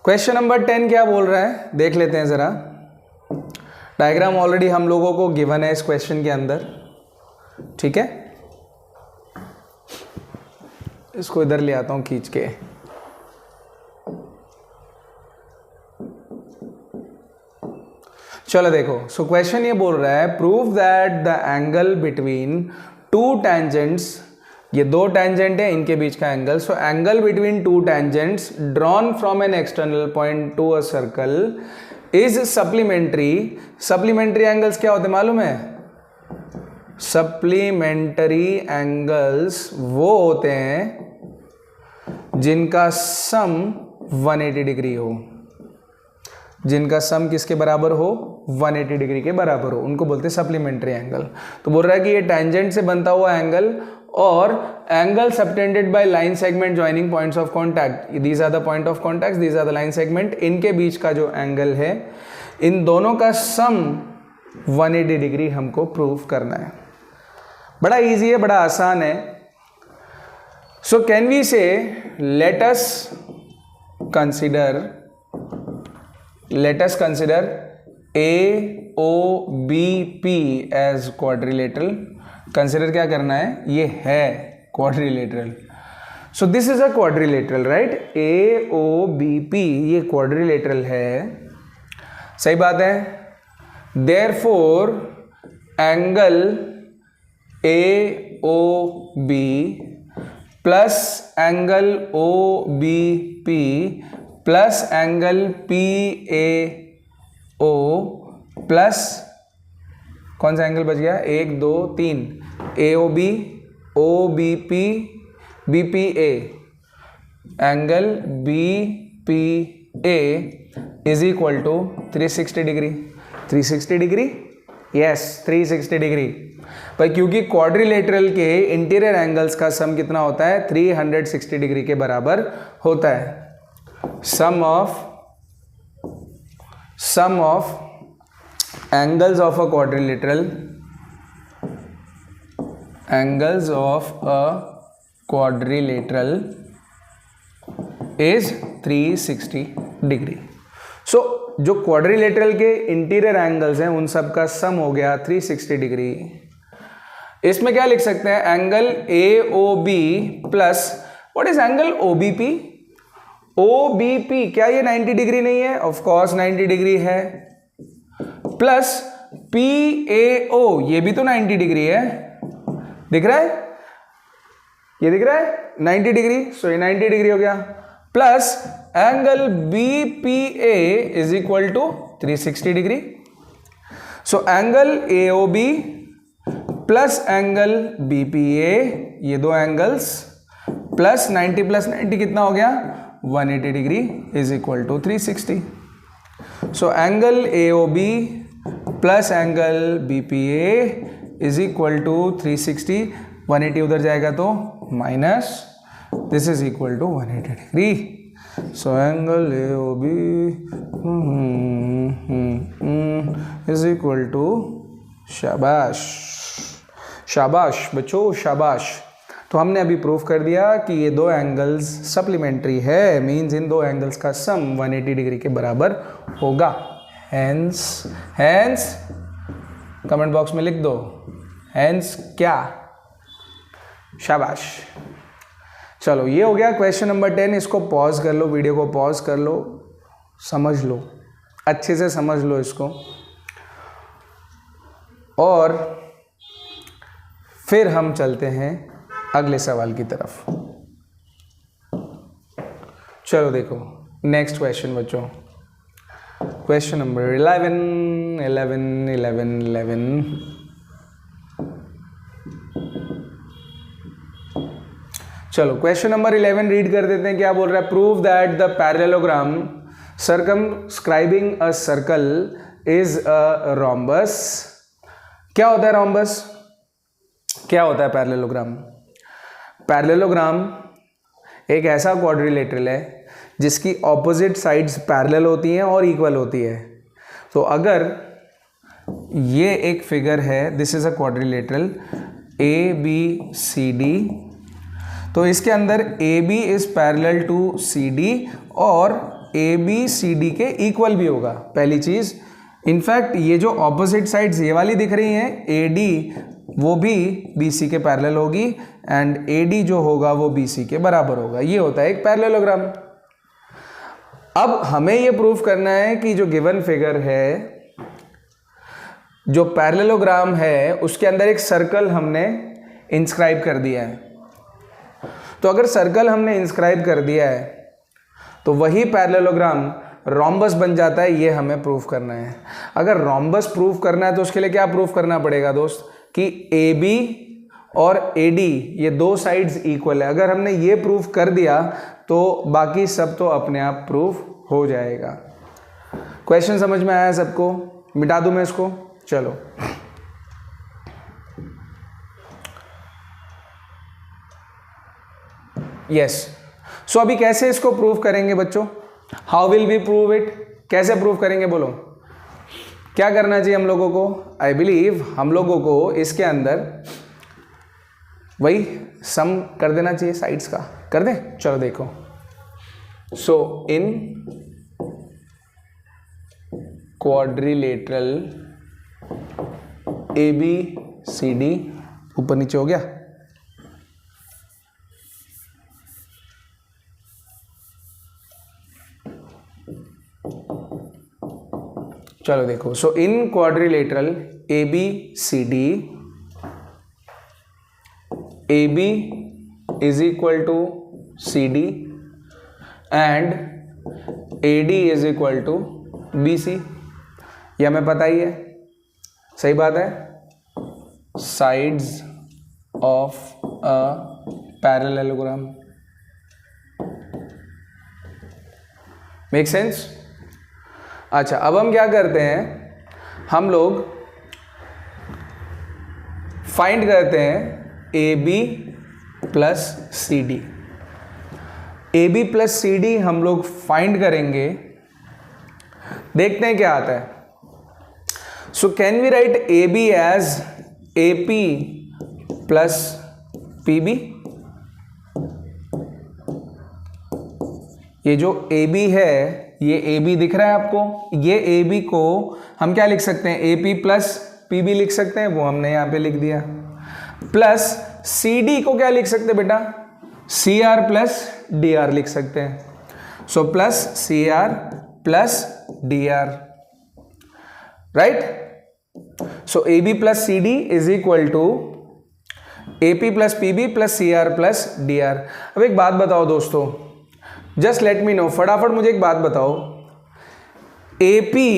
A: क्वेश्चन नंबर 10 क्या बोल रहा है देख लेते हैं ज़रा। डायग्राम ऑलरेडी हम लोगों को गिवन है इस क्वेश्चन के अंदर। ठीक है, इसको इधर ले आता हूं खींच के। चलो देखो, सो क्वेश्चन ये बोल रहा है prove that the angle between 2 tangents, ये 2 टेंजेंट है, इनके बीच का angle. So angle between 2 tangents drawn from an external point to a circle is supplementary. Supplementary angles क्या होते हैं मालूम है? सप्लीमेंट्री एंगल्स वो होते हैं जिनका सम 180 डिग्री हो, जिनका सम किसके बराबर हो, 180 डिग्री के बराबर हो, उनको बोलते हैं सप्लीमेंट्री एंगल। तो बोल रहा है कि ये टेंजेंट से बनता हुआ एंगल और angle subtended by line segment joining points of contact, these are the point of contact, these are the line segment, इनके बीच का जो एंगल है इन दोनों का सम 180 डिग्री हमको प्रूव करना है। बड़ा इजी है, बड़ा आसान है। सो कैन वी से let us consider AOBP as quadrilateral। Consider क्या करना है, ये है quadrilateral. So this is a quadrilateral, right. AOBP ये क्वाड्रिलेटरल है, सही बात है। Therefore angle AOB plus angle OBP plus angle PAO plus कौन सा एंगल बच गया, 1 2 3, AOB OBP BPA, angle BPA is equal to 360 degree. 360 degree, yes 360 degree. पर क्योंकि क्वाड्रिलेटरल के इंटीरियर एंगल्स का सम कितना होता है, 360 डिग्री के बराबर होता है। Sum of angles of a quadrilateral is 360 degree. So जो क्वाड्रिलेटरल के इंटीरियर एंगल्स हैं उन सब का सम हो गया 360 डिग्री। इसमें क्या लिख सकते हैं, angle AOB plus what is angle OBP। OBP क्या ये 90 डिग्री नहीं है, ऑफ कोर्स 90 डिग्री है, प्लस PAO ये भी तो 90 डिग्री है, दिख रहा है, ये दिख रहा है 90 डिग्री। सो ये 90 डिग्री हो गया, plus angle BPA is equal to 360 degree. So angle AOB plus angle BPA ये दो एंगल्स प्लस 90 कितना हो गया, 180 degree is equal to 360। So angle AOB plus angle BPA is equal to 360, 180 उधर जाएगा तो minus, this is equal to 180 degree. So angle AOB is equal to, शाबाश शाबाश बच्चों शाबाश। तो हमने अभी प्रूफ कर दिया कि ये दो एंगल्स सप्लीमेंट्री है, मींस इन दो एंगल्स का सम 180 डिग्री के बराबर होगा। हैंस कमेंट बॉक्स में लिख दो, हैंस क्या, शाबाश। चलो ये हो गया क्वेश्चन नंबर 10। इसको पॉज कर लो, वीडियो को पॉज कर लो, समझ लो, अच्छे से समझ लो इसको, और फिर हम चलते हैं अगले सवाल की तरफ। चलो देखो नेक्स्ट क्वेश्चन बच्चों, क्वेश्चन नंबर 11। चलो क्वेश्चन नंबर 11 रीड कर देते हैं। क्या बोल रहा है, prove that the parallelogram circumscribing a circle is a rhombus. क्या होता है रोम्बस, क्या होता है पैरेललोग्राम? पैरेललोग्राम एक ऐसा क्वाड्रिलेटरल है जिसकी ऑपोजिट साइड्स पैरेलल होती हैं और इक्वल होती है। तो अगर ये एक फिगर है, this is a quadrilateral ABCD, तो इसके अंदर AB is parallel to CD और ABCD के इक्वल भी होगा, पहली चीज। इनफैक्ट ये जो ऑपोजिट साइड्स ये वाली दिख रही हैं AD, वो भी BC के पैरेलल होगी, एंड AD जो होगा वो BC के बराबर होगा। ये होता है एक पैरेललोग्राम। अब हमें ये प्रूफ करना है कि जो गिवन फिगर है, जो पैरेललोग्राम है, उसके अंदर एक सर्कल हमने इंस्क्राइब कर दिया है। तो अगर सर्कल हमने इंस्क्राइब कर दिया है तो वही पैरेललोग्राम रोम्बस बन जाता है, ये हमें प्रूफ करना है। अगर रोम्बस प्रूफ करना है तो उसके लिए क्या प्रूफ करना पड़ेगा दोस्त, कि ए बी और ए डी ये दो साइड्स इक्वल है। अगर हमने ये प्रूफ कर दिया तो बाकी सब तो अपने आप प्रूफ हो जाएगा। क्वेश्चन समझ में आया सबको? मिटा दूं मैं इसको? चलो, यस। सो अभी कैसे इसको प्रूव करेंगे बच्चों? How will we prove it? कैसे प्रूव करेंगे बोलो? क्या करना चाहिए हम लोगों को? आई बिलीव हम लोगों को इसके अंदर वही सम कर देना चाहिए साइड्स का। कर दे? चलो देखो। So in quadrilateral A B C D, ऊपर नीचे हो गया, चलो देखो। So in quadrilateral A B C D, A B is equal to C D and A D is equal to B C, ये हमें पता ही है, सही बात है। Sides of a parallelogram, make sense? अच्छा, अब हम क्या करते हैं, हम लोग फाइंड करते हैं A B plus C D. A B plus C D हम लोग फाइंड करेंगे, देखते हैं क्या आता है। So can we write A B as A P plus P B? ये जो ए बी है, ये ए बी दिख रहा है आपको, ये ए बी को हम क्या लिख सकते हैं? A P plus P B लिख सकते हैं, वो हमने यहां पे लिख दिया। प्लस सी डी को क्या लिख सकते हैं बेटा? C R plus D R लिख सकते हैं। So plus C R plus D R, right? So A B plus C D is equal to A P plus P B plus C R plus D R. अब एक बात बताओ दोस्तों, just let me know, फटाफट मुझे एक बात बताओ, ए पी,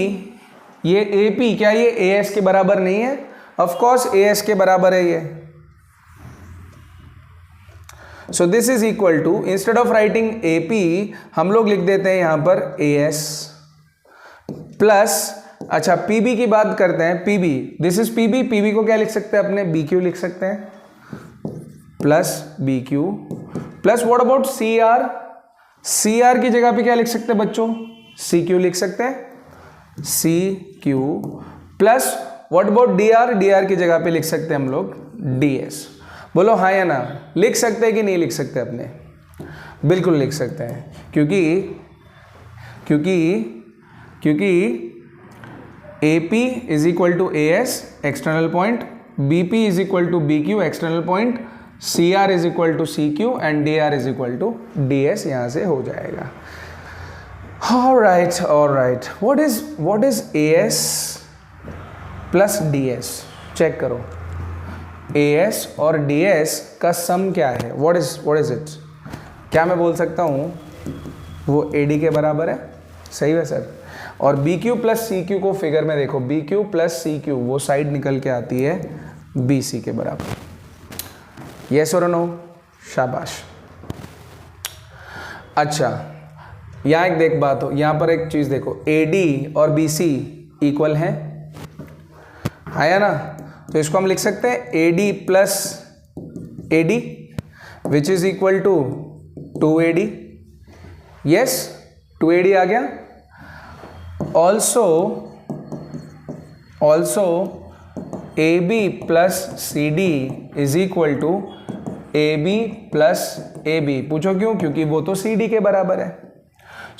A: ये ए पी क्या ये ए एस के बराबर नहीं है? ऑफ कोर्स ए एस के बराबर है ये। So this is equal to, instead of writing A P हम लोग लिख देते हैं यहां पर ए एस प्लस, अच्छा पी बी की बात करते हैं, P B, this is P B, P B को क्या लिख सकते हैं अपने? बी क्यू लिख सकते हैं, plus B Q plus what about C R? C R की जगह पे क्या लिख सकते हैं बच्चों? सी क्यू लिख सकते हैं, C Q plus what about D R? D R की जगह पे लिख सकते हैं हम लोग डी एस। बोलो हाँ या ना? लिख सकते हैं कि नहीं लिख सकते अपने? बिल्कुल लिख सकते हैं, क्योंकि A P is equal to A S external point, B P is equal to B Q external point, C R is equal to C Q and D R is equal to D S, यहां से हो जाएगा। Alright, alright, what is A S plus D S? Check करो, A S और D S का sum क्या है? What is it? क्या मैं बोल सकता हूँ वो ए डी के बराबर है? सही है सर। और B Q plus C Q को फिगर में देखो, B Q plus C Q वो साइड निकल के आती है बी सी के बराबर। यस और नो? शाबाश। अच्छा, यहाँ एक देख बात हो, यहाँ पर एक चीज़ देखो, ए डी और बी सी इक्वल हैं, आया ना? तो इसको हम लिख सकते हैं A D plus A D which is equal to 2AD। Yes, 2AD आ गया। Also AB plus CD is equal to AB plus AB। पूछो क्यों? क्योंकि वो तो CD के बराबर है।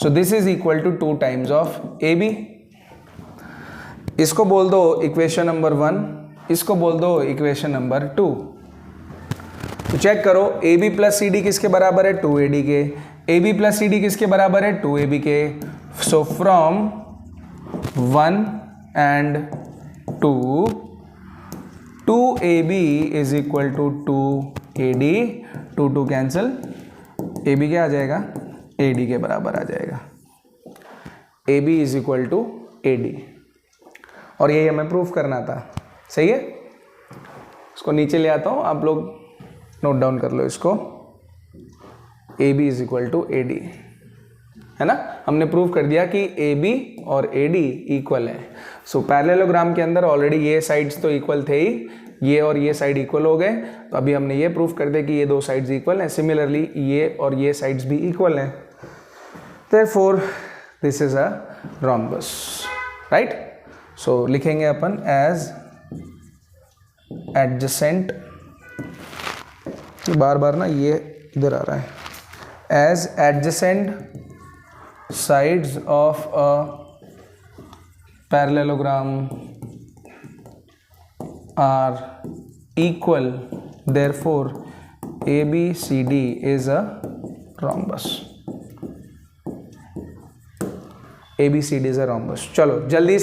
A: So this is equal to 2 times of AB। इसको बोल दो इक्वेशन नंबर 1, इसको बोल दो इक्वेशन नंबर 2। तो चेक करो, AB प्लस CD किसके बराबर है? 2AD के। AB प्लस CD किसके बराबर है? 2AB के। So from 1 and 2, 2AB is equal to 2AD, 2 cancel, AB क्या आ जाएगा? AD के बराबर आ जाएगा। AB is equal to AD, और यही हमें प्रूफ करना था। सही है? इसको नीचे ले आता हूँ, आप लोग नोट डाउन कर लो इसको। A B is equal to A D, है ना। हमने प्रूव कर दिया कि ए बी और ए डी इक्वल है। सो पैरेललोग्राम के अंदर ऑलरेडी ये साइड्स तो इक्वल थे ही, ये और ये साइड इक्वल हो गए, तो अभी हमने ये प्रूव कर दिया कि ये दो साइड्स इक्वल हैं। सिमिलरली ये और ये साइड्स भी इक्वल हैं, therefore this is a rhombus, right. So लिखेंगे अपन एज एडजेसेंट, बार बार ना ये इधर आ रहा है, as adjacent sides of a parallelogram are equal, therefore ABCD is a rhombus. ABCD is a rhombus. चलो जल्दी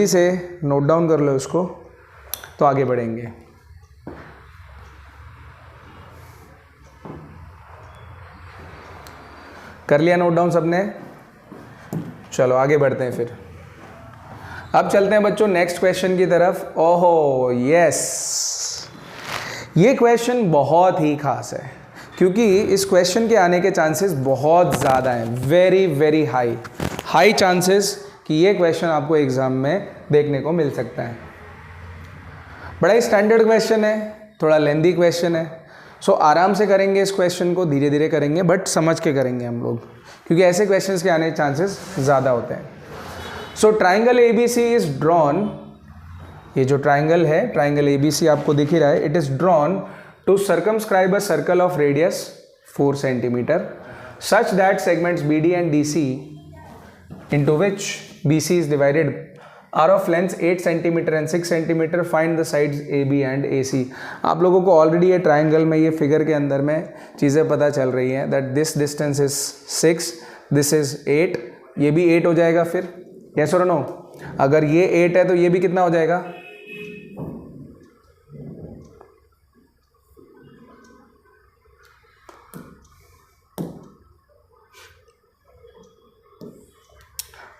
A: से नोट डाउन कर लो इसको, तो आगे बढ़ेंगे। कर लिया नोट डाउन सबने? चलो आगे बढ़ते हैं फिर। अब चलते हैं बच्चों नेक्स्ट क्वेश्चन की तरफ। ओहो यस, ये क्वेश्चन बहुत ही खास है, क्योंकि इस क्वेश्चन के आने के चांसेस बहुत ज़्यादा हैं, वेरी वेरी हाई चांसेस कि ये क्वेश्चन आपको एग्जाम में देखने को मिल सकता है। बड़ा ही स्टैंडर्ड क्वेश्चन है, थोड़ा लेंदी क्वेश्चन है। सो आराम से करेंगे इस क्वेश्चन को, धीरे धीरे करेंगे, बट समझ के करेंगे हम लोग, क्योंकि ऐसे क्वेश्चंस के आने के चांसेस ज़्यादा होते हैं। So triangle ABC is drawn, ये जो ट्राइंगल है, ट्राइंगल ABC आपको दिख ही रहा है, it is drawn to circumscribe a circle of radius 4 centimetre such that segments BD and DC into which BC is divided are of length 8 centimeter and 6 centimeter. Find the sides AB and AC. आप लोगों को already ये triangle में, ये figure के अंदर में चीज़ें पता चल रही हैं, that this distance is 6, this is 8, ये भी 8 हो जाएगा फिर, यस और नो। अगर ये 8 है तो ये भी कितना हो जाएगा?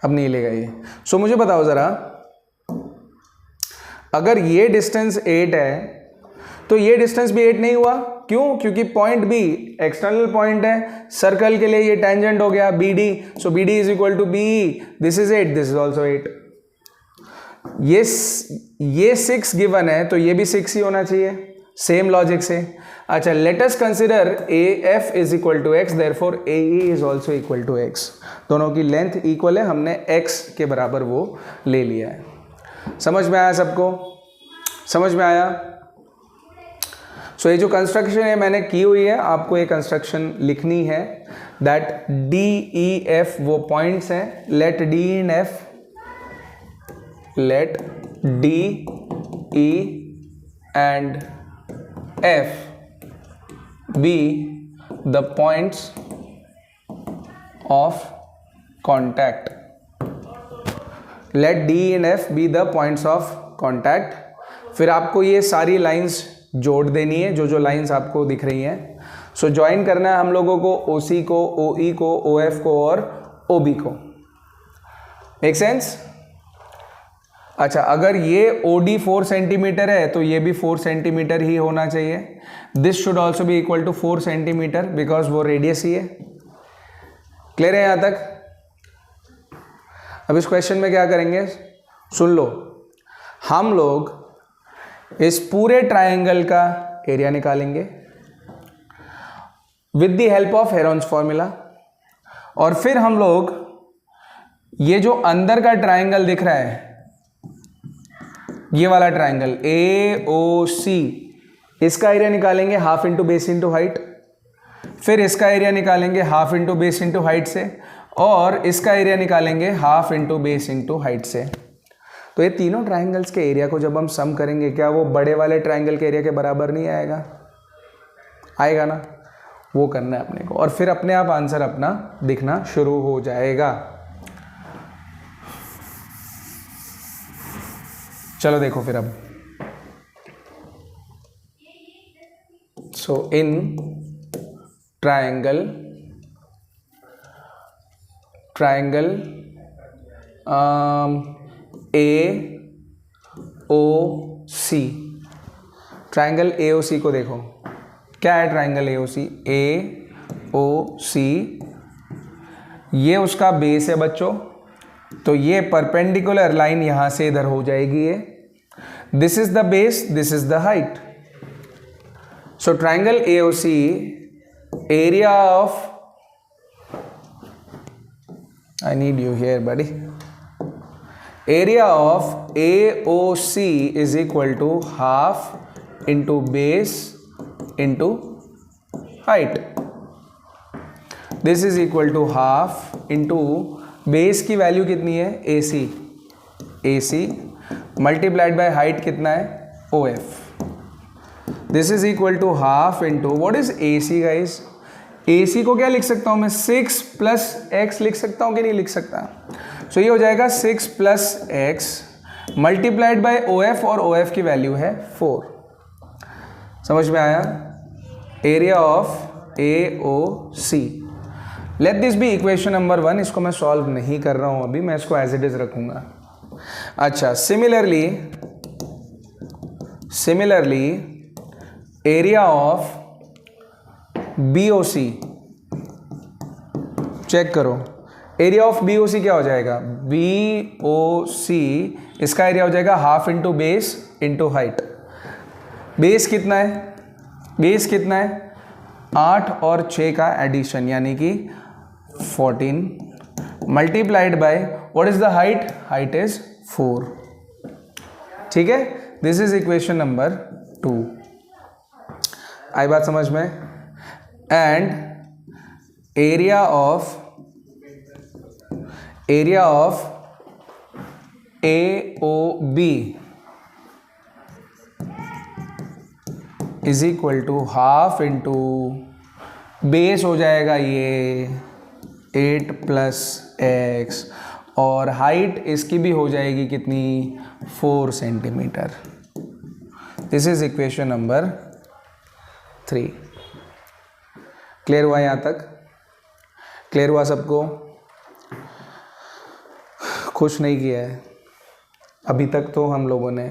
A: अब नहीं लेगा ये। सो मुझे बताओ ज़रा, अगर ये डिस्टेंस 8 है तो ये डिस्टेंस भी 8 नहीं हुआ, क्यों? क्योंकि पॉइंट बी एक्सटर्नल पॉइंट है, सर्कल के लिए ये टेंजेंट हो गया BD, so BD is equal to BE, this is 8, this is also 8। ये 6 गिवन है तो ये भी 6 ही होना चाहिए, सेम लॉजिक से। अच्छा, let us consider AF is equal to x, therefore AE is also equal to x। दोनों की लेंथ इक्वल है, हमने x के बराबर वो ले लिया है। समझ में आया सबको? समझ में आया? सो ये जो कंस्ट्रक्शन है मैंने की हुई है, आपको ये कंस्ट्रक्शन लिखनी है, दैट DEF वो पॉइंट्स हैं, let D and F, let D E and F be the points of contact. Let D and F be the points of contact. फिर आपको ये सारी लाइंस जोड़ देनी है, जो लाइंस आपको दिख रही हैं। सो ज्वाइन करना है हम लोगों को OC को, OE को, OF को और OB को। Make sense? अच्छा, अगर ये OD 4 सेंटीमीटर है तो ये भी 4 सेंटीमीटर ही होना चाहिए। This should also be equal to 4 centimetre because वो रेडियस ही है। क्लियर है यहाँ तक? अब इस क्वेश्चन में क्या करेंगे सुन लो। हम लोग इस पूरे ट्राइंगल का एरिया निकालेंगे with the help of Heron's formula, और फिर हम लोग ये जो अंदर का ट्राइंगल दिख रहा है, ये वाला ट्राइंगल AOC, इसका एरिया निकालेंगे half into base into height, फिर इसका एरिया निकालेंगे half into base into height से, और इसका एरिया निकालेंगे half into base into height से। तो ये तीनों ट्राइंगल्स के एरिया को जब हम सम करेंगे, क्या वो बड़े वाले ट्राइंगल के एरिया के बराबर नहीं आएगा? आएगा ना? वो करना है अपने को, और फिर अपने आप आंसर अपना दिखना शुरू हो जाएगा। चलो देखो फिर अब। So in triangle AOC, triangle AOC को देखो, क्या है ट्राइंगल AOC, ये उसका बेस है बच्चों, तो ये परपेंडिकुलर लाइन यहां से इधर हो जाएगी ये, this is the base, this is the height. So triangle AOC, area of, I need you here buddy, area of AOC is equal to half into base into height. This is equal to half into base की value कितनी है AC multiplied by height कितना है OF. This is equal to half into, what is AC guys? AC को क्या लिख सकता हूं मैं, 6 प्लस एक्स लिख सकता हूं कि नहीं लिख सकता? सो ये हो जाएगा 6 plus x multiplied by OF, और OF की वैल्यू है 4। समझ में आया? Area of AOC। Let this be equation number 1। इसको मैं सॉल्व नहीं कर रहा हूं अभी, मैं इसको एज इट इज रखूंगा। अच्छा, similarly area of BOC check करो, एरिया ऑफ BOC क्या हो जाएगा, BOC इसका एरिया हो जाएगा half into base into height. Base कितना है, 8 और 6 का एडिशन यानी कि 14 multiplied by what is the height is 4। ठीक है, दिस इज इक्वेशन नंबर 2। आई बात समझ में? And area of AOB is equal to half into base हो जाएगा ये 8 प्लस एक्स, और हाइट इसकी भी हो जाएगी कितनी, 4 centimetre. This is equation number 3। Clear हुआ यहाँ तक? क्लियर हुआ सबको? खुश नहीं किया है अभी तक तो हम लोगों ने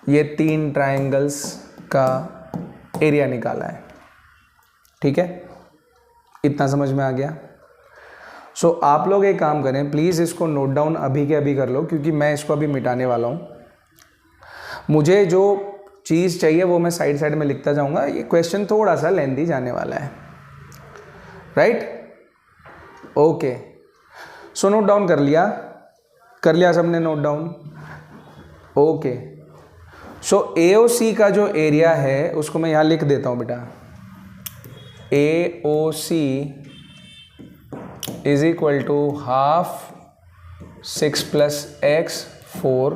A: ये 3 ट्रायंगल्स का एरिया निकाला है। ठीक है, इतना समझ में आ गया? सो आप लोग एक काम करें, प्लीज़ इसको नोट डाउन अभी के अभी कर लो, क्योंकि मैं इसको अभी मिटाने वाला हूँ। मुझे जो चीज़ चाहिए वो मैं साइड में लिखता जाऊँगा। ये क्वेश्चन थोड़ा सा लेंथी जाने वाला है, right? Okay, so note down कर लिया सबने नोट डाउन? ओके, सो AOC का जो एरिया है उसको मैं यहाँ लिख देता हूँ बेटा। AOC is equal to half 6 plus x 4,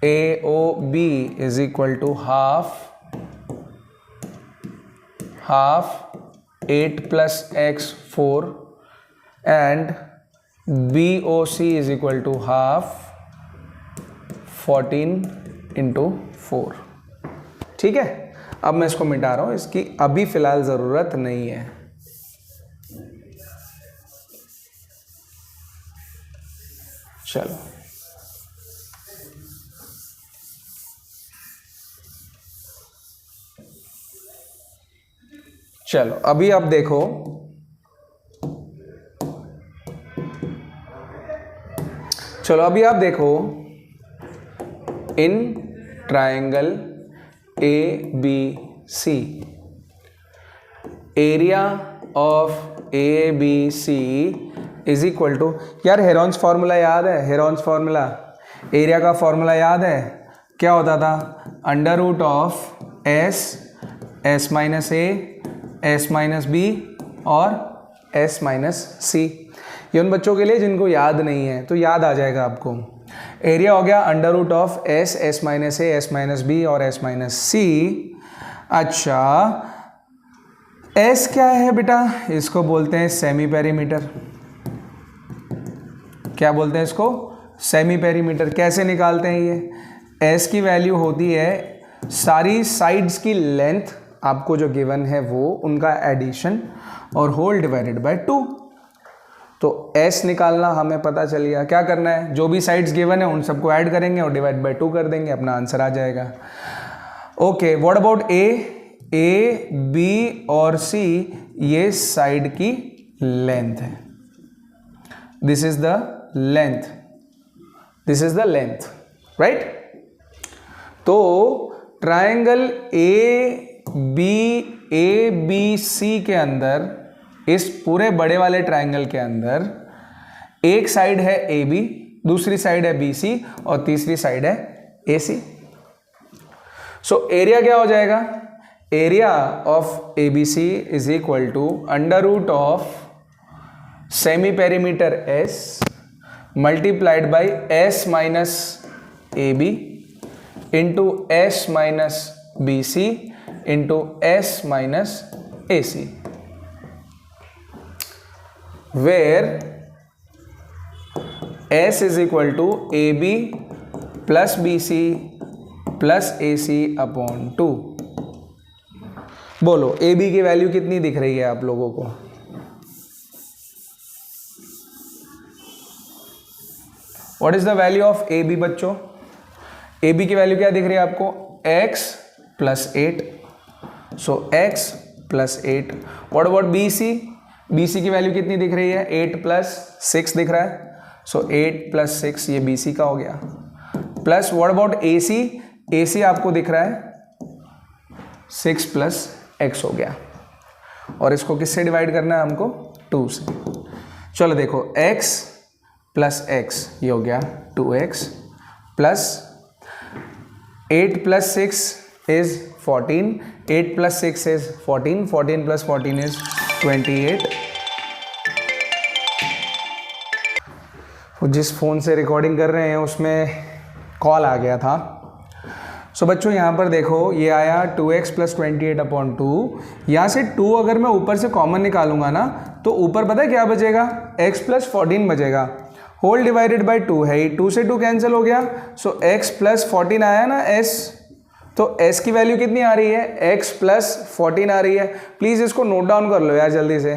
A: AOB is equal to half 8 plus x 4 and BOC is equal to half 14 into 4। ठीक है, अब मैं इसको मिटा रहा हूं, इसकी अभी फिलहाल ज़रूरत नहीं है। चलो अभी आप देखो, in triangle ABC area of ABC is equal to, यार हेरॉन्स फार्मूला याद है? हेरॉन्स फार्मूला, एरिया का फार्मूला याद है? क्या होता था? Under root of S minus A, S minus B और S माइनस C। ये उन बच्चों के लिए जिनको याद नहीं है, तो याद आ जाएगा आपको। एरिया हो गया under root of S minus A, S minus B और S माइनस C। अच्छा, S क्या है बेटा? इसको बोलते हैं सेमी पेरीमीटर। क्या बोलते हैं इसको? Semi perimeter. कैसे निकालते हैं ये? S की वैल्यू होती है सारी साइड्स की लेंथ, आपको जो गिवन है वो, उनका एडिशन और होल डिवाइडेड बाय 2। तो S निकालना हमें पता चल गया। क्या करना है? जो भी साइड्स गिवन है उन सबको ऐड करेंगे और डिवाइड बाय 2 कर देंगे, अपना आंसर आ जाएगा। Okay, what about A B और सी, ये साइड की लेंथ है, this is the length, this is the length, right. तो ट्रायंगल ए बी सी के अंदर, इस पूरे बड़े वाले ट्रायंगल के अंदर एक साइड है ए बी, दूसरी साइड है बी सी और तीसरी साइड है ए सी। सो एरिया क्या हो जाएगा, area of A B C is equal to under root of semi perimeter S multiplied by S minus A B into S minus B C into S minus A C, where S is equal to A B plus B C plus A C upon 2। बोलो ए B की value कितनी दिख रही है आप लोगों को? What is the value of A B बच्चों? ए बी की वैल्यू क्या दिख रही है आपको? x प्लस 8, सो x plus 8। What about B C? B C की वैल्यू कितनी दिख रही है? 8 प्लस 6 दिख रहा है, सो 8 प्लस 6 ये बी सी का हो गया, प्लस व्हाट अबाउट ए सी? ए सी आपको दिख रहा है 6 प्लस x हो गया, और इसको किससे डिवाइड करना है हमको? 2 से। चलो देखो x प्लस x ये हो गया 2x plus 8 plus 6 is 14, 8 plus 6 is 14, 14 plus 14 is 28। जिस फ़ोन से रिकॉर्डिंग कर रहे हैं उसमें कॉल आ गया था। सो बच्चों यहाँ पर देखो ये आया 2x प्लस 28 अपॉन 2। यहाँ से 2 अगर मैं ऊपर से कॉमन निकालूंगा ना तो ऊपर पता है क्या बचेगा? x प्लस 14 बचेगा, होल डिवाइडेड बाई 2 है, 2 से 2 कैंसिल हो गया, सो x प्लस 14 आया ना s, तो s की वैल्यू कितनी आ रही है? x प्लस 14 आ रही है। प्लीज़ इसको नोट डाउन कर लो यार, जल्दी से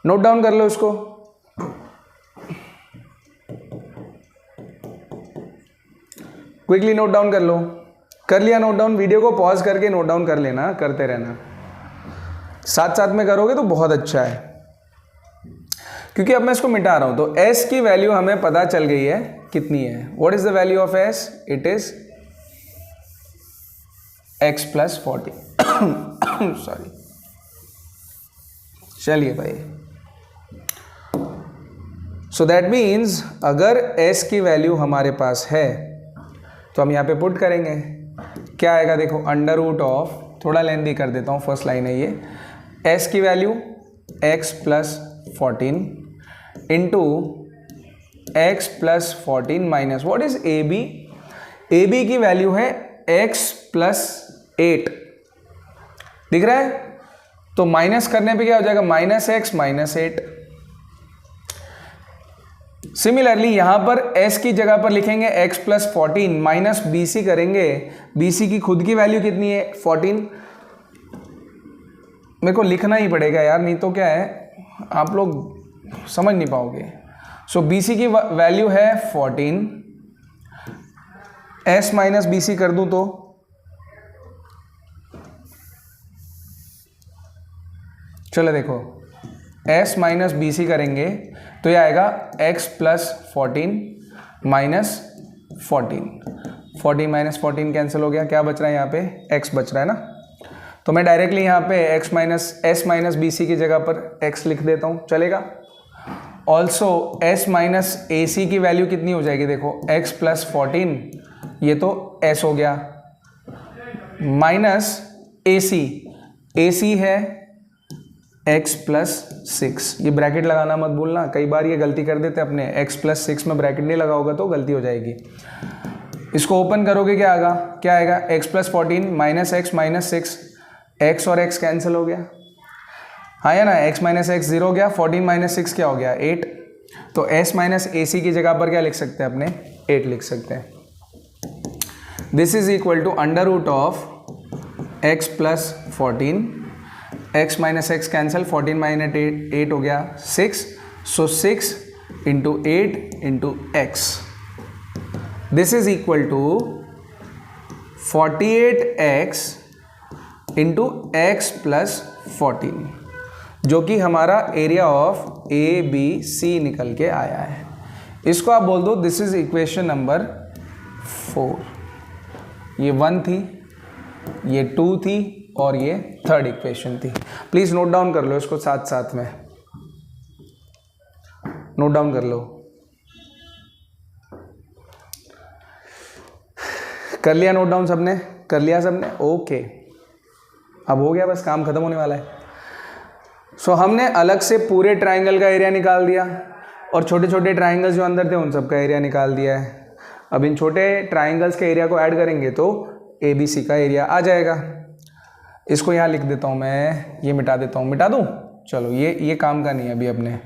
A: नोट डाउन कर लो इसको। क्विकली नोट डाउन कर लो। कर लिया नोट डाउन? वीडियो को पॉज करके नोट डाउन कर लेना, करते रहना, साथ साथ में करोगे तो बहुत अच्छा है। क्योंकि अब मैं इसको मिटा रहा हूं तो s की वैल्यू हमें पता चल गई है कितनी है। What is the value of s? It is x plus 14 sorry, चलिए भाई। सो दैट मीन्स अगर s की वैल्यू हमारे पास है तो हम यहाँ पे पुट करेंगे, क्या आएगा देखो, अंडर रूट ऑफ, थोड़ा लेंथी कर देता हूँ, फर्स्ट लाइन है ये, s की value x plus 14 into x plus 14 minus what is A B? A B की वैल्यू है x प्लस 8, दिख रहा है? तो माइनस करने पे क्या हो जाएगा? Minus x minus 8। सिमिलरली यहां पर s की जगह पर लिखेंगे x plus 14 minus B C करेंगे, बी सी की खुद की वैल्यू कितनी है? 14। मेरे को लिखना ही पड़ेगा यार, नहीं तो क्या है आप लोग समझ नहीं पाओगे। सो बी सी की वैल्यू है 14, s माइनस बी सी कर दूं तो चलो देखो s माइनस बी सी करेंगे तो ये आएगा x plus 14 minus 14 minus 14 cancel हो गया, क्या बच रहा है यहाँ पे? x बच रहा है ना। तो मैं डायरेक्टली यहाँ पे x minus s minus B C की जगह पर x लिख देता हूँ, चलेगा। Also s minus A C की वैल्यू कितनी हो जाएगी? देखो x प्लस 14 ये तो s हो गया, माइनस ए सी है x प्लस 6, ये ब्रैकेट लगाना मत भूलना, कई बार ये गलती कर देते अपने, x प्लस 6 में ब्रैकेट नहीं लगा होगा तो गलती हो जाएगी। इसको ओपन करोगे क्या आएगा? x plus 14 minus x minus 6, x और x कैंसिल हो गया, हाँ है ना, x माइनस x 0 हो गया, 14 माइनस 6 क्या हो गया? 8। तो s माइनस ए सी की जगह पर क्या लिख सकते हैं अपने? 8 लिख सकते हैं। This is equal to under root of x plus 14, x minus X cancel, 14 minus 8 हो गया 6, so 6 into 8 into X, this is equal to 48x into X plus 14, जो कि हमारा area of A B C निकल के आया है। इसको आप बोल दो दिस इज इक्वेशन नंबर 4। ये 1 थी, ये 2 थी और ये 3rd इक्वेशन थी। प्लीज नोट डाउन कर लो इसको, साथ साथ में नोट डाउन कर लो। कर लिया नोट डाउन सबने? कर लिया सबने? ओके, अब हो गया, बस काम खत्म होने वाला है। सो हमने अलग से पूरे ट्राइंगल का एरिया निकाल दिया और छोटे छोटे ट्राइंगल्स जो अंदर थे उन सब का एरिया निकाल दिया है। अब इन छोटे ट्राइंगल्स के एरिया को ऐड करेंगे तो ए बी सी का एरिया आ जाएगा। इसको यहाँ लिख देता हूँ मैं, ये मिटा देता हूँ, मिटा दूँ? चलो ये काम का नहीं है अभी अपने,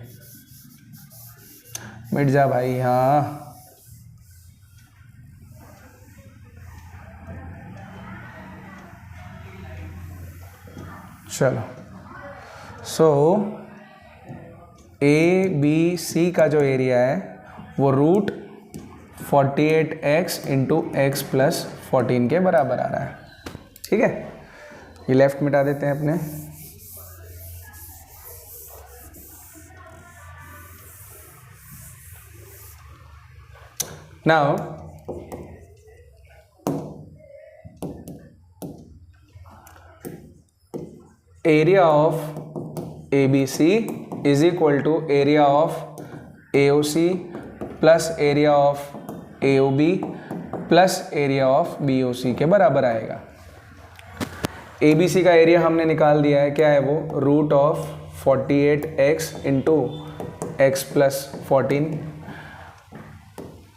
A: मिट जा भाई। हाँ, चलो। सो ए बी सी का जो एरिया है वो root 48x into X plus 14 के बराबर आ रहा है। ठीक है, ये लेफ्ट मिटा देते हैं अपने। Now area of A B C is equal to area of A O C plus area of A O B plus area of B O C के बराबर आएगा। ए बी सी का एरिया हमने निकाल दिया है, क्या है वो? Root of 48x into X plus 14।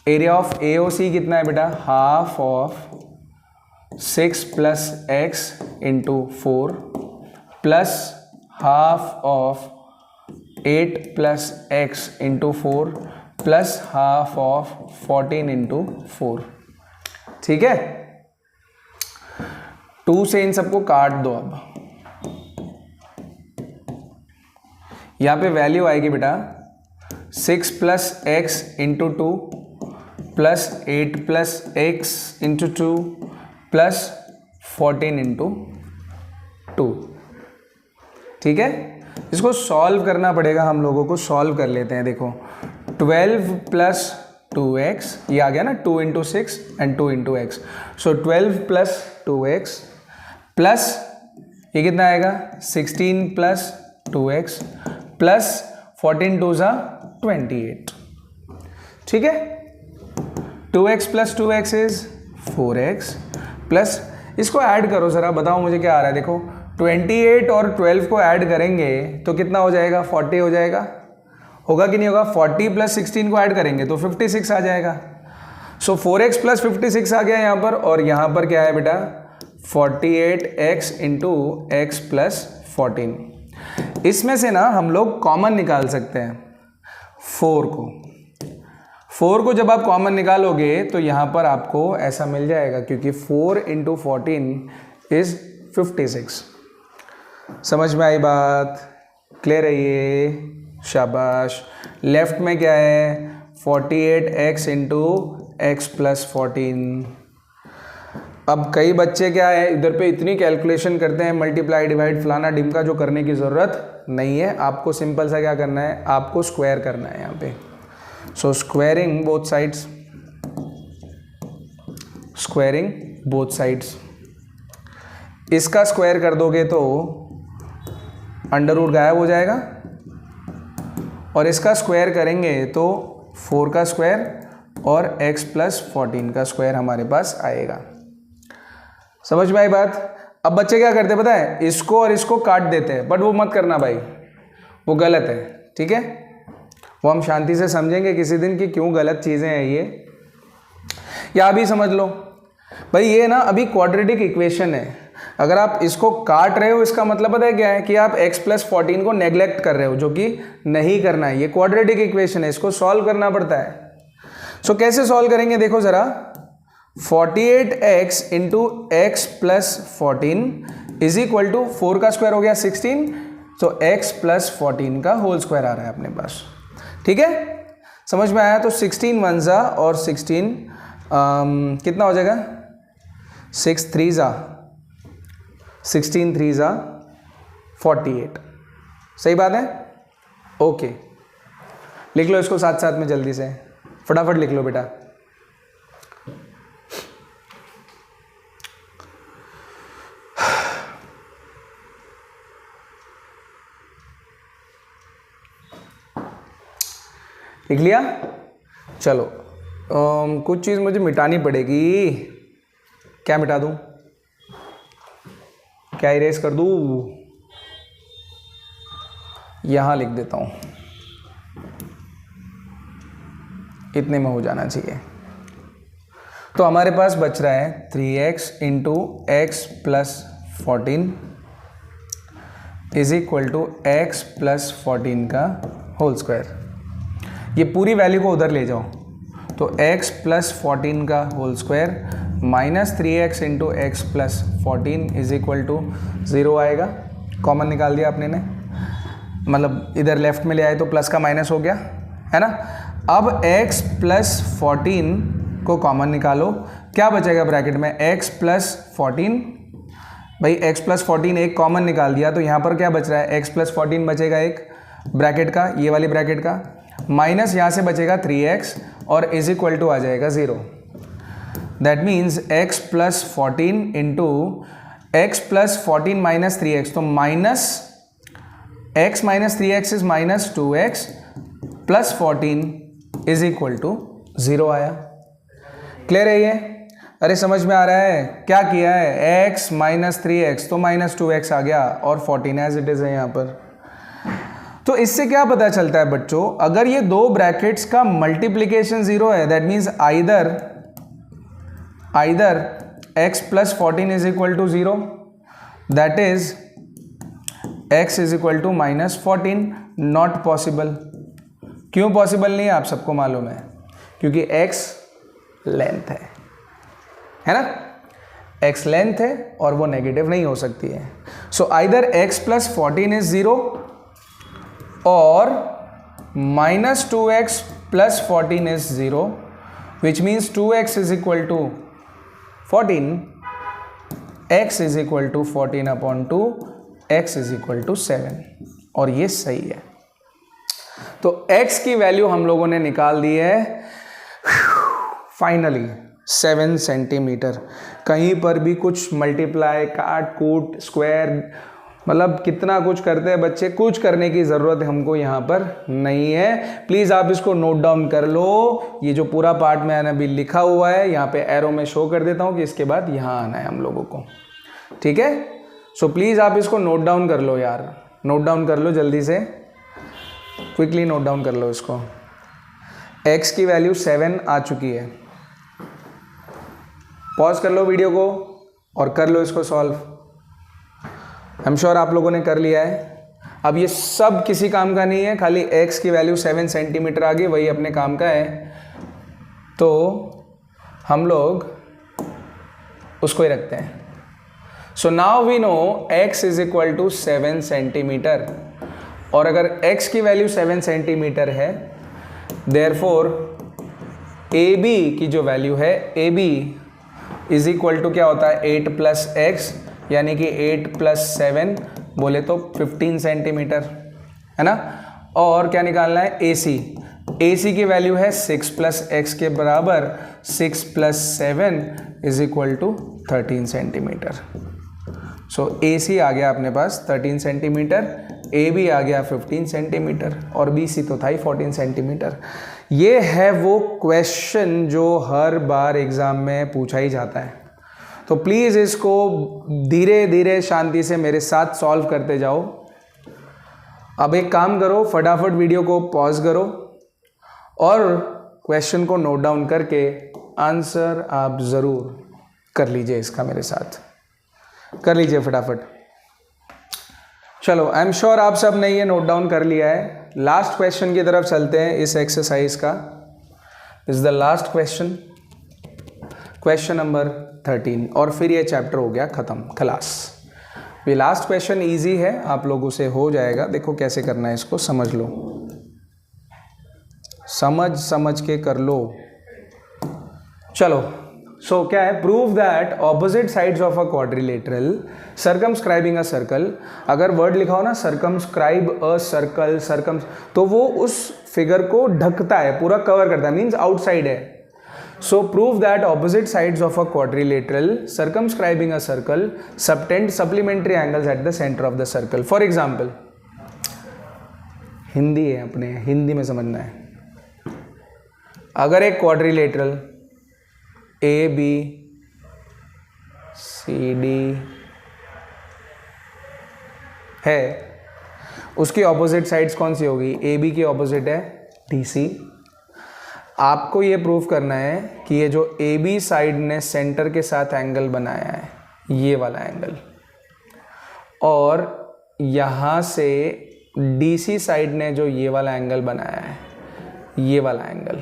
A: Area of A O C कितना है बेटा? Half of 6 plus X into 4 plus half of 8 plus X into 4 plus half of 14 into 4। ठीक है, 2 से इन सबको काट दो। अब यहां पे वैल्यू आएगी बेटा 6 plus X into 2 plus 8 plus X into 2 plus 14 into 2। ठीक है, इसको सॉल्व करना पड़ेगा हम लोगों को। सॉल्व कर लेते हैं। देखो 12 प्लस 2x, ये आ गया ना, 2 into 6 and 2 into x. So 12 plus 2x plus ये कितना आएगा? 16 प्लस 2x प्लस 14 2 ज़ा 28। ठीक है, 2x plus 2x is 4x plus, इसको ऐड करो ज़रा, बताओ मुझे क्या आ रहा है। देखो 28 और 12 को ऐड करेंगे तो कितना हो जाएगा? 40 हो जाएगा। होगा कि नहीं होगा? 40 प्लस 16 को ऐड करेंगे तो 56 आ जाएगा। सो 4x प्लस 56 आ गया यहाँ पर, और यहाँ पर क्या है बेटा? 48x into X plus 14। इसमें से ना हम लोग कॉमन निकाल सकते हैं 4 को। 4 को जब आप कॉमन निकालोगे तो यहाँ पर आपको ऐसा मिल जाएगा, क्योंकि 4 इंटू 14 इज 56। समझ में आई बात? क्लियर है ये? शाबाश। लेफ्ट में क्या है? 48x into X plus 14। अब कई बच्चे क्या है, इधर पे इतनी कैलकुलेशन करते हैं, मल्टीप्लाई डिवाइड फलाना डिमका, जो करने की ज़रूरत नहीं है। आपको सिंपल सा क्या करना है? आपको स्क्वायर करना है यहाँ पे। So squaring both sides, squaring both sides. इसका स्क्वायर कर दोगे तो अंडर रूट गायब हो जाएगा, और इसका स्क्वायर करेंगे तो 4 का स्क्वायर और x प्लस 14 का स्क्वायर हमारे पास आएगा। समझ में आई बात? अब बच्चे क्या करते हैं पता है? इसको और इसको काट देते हैं, बट वो मत करना भाई, वो गलत है। ठीक है, वो हम शांति से समझेंगे किसी दिन कि क्यों गलत चीज़ें हैं ये। या अभी समझ लो भाई, ये ना अभी क्वाड्रेटिक इक्वेशन है। अगर आप इसको काट रहे हो, इसका मतलब पता है क्या है? कि आप x प्लस 14 को नेग्लेक्ट कर रहे हो, जो कि नहीं करना है। ये क्वाड्रेटिक इक्वेशन है, इसको सॉल्व करना पड़ता है। सो कैसे सॉल्व करेंगे देखो ज़रा। 48x into X plus 14 is equal to 4 का स्क्वायर हो गया 16, तो x प्लस 14 का होल स्क्वायर आ रहा है अपने पास। ठीक है, समझ में आया? तो 16 1 और 16 कितना हो जाएगा? 6 3 जा 16 3 जा 48। सही बात है? ओके, लिख लो इसको साथ साथ में जल्दी से, फटाफट लिख लो बेटा। लिख लिया? चलो कुछ चीज़ मुझे मिटानी पड़ेगी। क्या मिटा दूं? क्या इरेज कर दूं? यहां लिख देता हूं, इतने में हो जाना चाहिए। तो हमारे पास बच रहा है 3x into X plus 14 is equal to X plus 14 का होल स्क्वायर। ये पूरी वैल्यू को उधर ले जाओ, तो x प्लस 14 का whole square minus 3x into X plus 14 is equal to 0 आएगा। कॉमन निकाल दिया आपने ने, मतलब इधर लेफ्ट में ले आए तो प्लस का माइनस हो गया, है ना। अब x प्लस 14 को कॉमन निकालो, क्या बचेगा ब्रैकेट में? x प्लस 14, भाई x प्लस 14 एक कॉमन निकाल दिया, तो यहाँ पर क्या बच रहा है? x प्लस 14 बचेगा एक ब्रैकेट का, ये वाली ब्रैकेट का, माइनस यहाँ से बचेगा 3x और इज इक्वल टू आ जाएगा 0। That means x plus 14 into X plus 14 minus 3x, तो minus x minus 3x is minus 2x plus 14 is equal to 0 आया। क्लियर है ये? अरे समझ में आ रहा है? क्या किया है? x माइनस 3x तो माइनस 2x आ गया और 14 एज इट इज है यहाँ पर। तो इससे क्या पता चलता है बच्चों, अगर ये दो ब्रैकेट्स का मल्टीप्लीकेशन 0 है, that means either x plus 14 is equal to 0, that is x is equal to minus 14। Not possible. क्यों पॉसिबल नहीं है? आप सबको मालूम है, क्योंकि x लेंथ है ना, x लेंथ है और वो नेगेटिव नहीं हो सकती है। So either x plus 14 is 0 और minus 2x plus 14 is 0, which means 2x is equal to 14, x is equal to 14 upon 2, x is equal to 7, और ये सही है। तो x की वैल्यू हम लोगों ने निकाल दी है फाइनली 7 सेंटीमीटर। कहीं पर भी कुछ मल्टीप्लाई, काट कूट, स्क्वायर, मतलब कितना कुछ करते हैं बच्चे, कुछ करने की ज़रूरत हमको यहाँ पर नहीं है। प्लीज़ आप इसको नोट डाउन कर लो। ये जो पूरा पार्ट मैंने अभी लिखा हुआ है यहाँ पे एरो में शो कर देता हूँ कि इसके बाद यहाँ आना है हम लोगों को, ठीक है। सो प्लीज़ आप इसको नोट डाउन कर लो यार, नोट डाउन कर लो जल्दी से, क्विकली नोट डाउन कर लो इसको। x की वैल्यू 7 आ चुकी है। पॉज कर लो वीडियो को और कर लो इसको सॉल्व। आई एम श्योर आप लोगों ने कर लिया है। अब ये सब किसी काम का नहीं है, खाली x की वैल्यू 7 सेंटीमीटर आ गई, वही अपने काम का है, तो हम लोग उसको ही रखते हैं। So now we know x is equal to 7 centimetre, और अगर x की वैल्यू 7 सेंटीमीटर है, देयरफॉर AB की जो वैल्यू है, AB इज इक्वल टू क्या होता है? 8 प्लस एक्स, यानी कि 8 प्लस 7 बोले तो 15 सेंटीमीटर, है ना। और क्या निकालना है? AC की वैल्यू है 6 प्लस एक्स के बराबर 6 plus 7 is equal to 13 centimetre. So AC आ गया अपने पास 13 सेंटीमीटर, AB आ गया 15 सेंटीमीटर और BC तो था ही 14 सेंटीमीटर। ये है वो क्वेश्चन जो हर बार एग्ज़ाम में पूछा ही जाता है। तो प्लीज़ इसको धीरे धीरे शांति से मेरे साथ सॉल्व करते जाओ। अब एक काम करो, फटाफट वीडियो को पॉज करो और क्वेश्चन को नोट डाउन करके आंसर आप ज़रूर कर लीजिए इसका मेरे साथ, कर लीजिए फटाफट। चलो, आई एम श्योर आप सब ने ये नोट डाउन कर लिया है। लास्ट क्वेश्चन की तरफ चलते हैं इस एक्सरसाइज का। Is the last question, question number 13, और फिर ये चैप्टर हो गया ख़त्म, खलास। ये लास्ट क्वेश्चन इजी है, आप लोगों से हो जाएगा। देखो कैसे करना है इसको, समझ लो, समझ के कर लो। चलो सो क्या है, prove that opposite sides of a quadrilateral circumscribing a circle. अगर वर्ड लिखा हो ना सर्कमस्क्राइब अ सर्कल, तो वो उस फिगर को ढकता है, पूरा कवर करता है, मीन्स आउटसाइड है। So prove that opposite sides of a quadrilateral circumscribing a circle subtend supplementary angles at the centre of the circle. For example, Hindi है, अपने हिंदी में समझना है। अगर एक quadrilateral A B C D है, उसकी ऑपोजिट साइड्स कौन सी होगी? ए बी की ऑपोजिट है डी सी। आपको ये प्रूव करना है कि ये जो ए बी साइड ने सेंटर के साथ एंगल बनाया है, ये वाला एंगल, और यहाँ से डी सी साइड ने जो ये वाला एंगल बनाया है, ये वाला एंगल,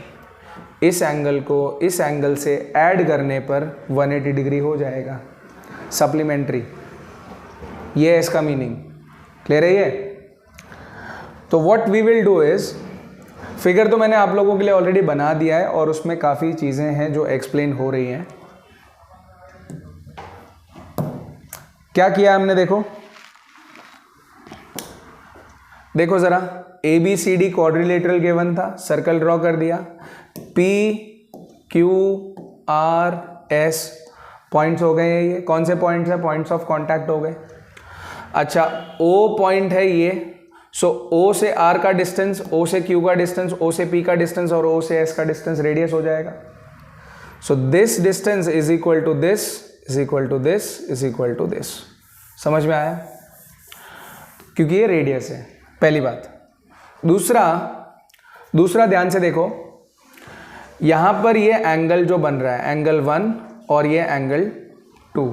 A: इस एंगल को इस एंगल से ऐड करने पर 180 डिग्री हो जाएगा, सप्लीमेंट्री। ये है इसका मीनिंग। क्लियर है ये? तो what we will do is, figure तो मैंने आप लोगों के लिए ऑलरेडी बना दिया है और उसमें काफ़ी चीज़ें हैं जो एक्सप्लेन हो रही हैं। क्या किया हमने, देखो देखो ज़रा, A B C D quadrilateral given था, सर्कल ड्रॉ कर दिया, P Q R S points हो गए। ये कौन से पॉइंट्स हैं? पॉइंट्स ऑफ कांटेक्ट हो गए। अच्छा, ओ पॉइंट है ये, सो ओ से आर का डिस्टेंस, ओ से क्यू का डिस्टेंस, ओ से पी का डिस्टेंस और ओ से एस का डिस्टेंस रेडियस हो जाएगा। So this distance is equal to this is equal to this is equal to this. समझ में आया? क्योंकि ये रेडियस है, पहली बात। दूसरा ध्यान से देखो, यहां पर ये एंगल जो बन रहा है, एंगल 1 और ये एंगल 2,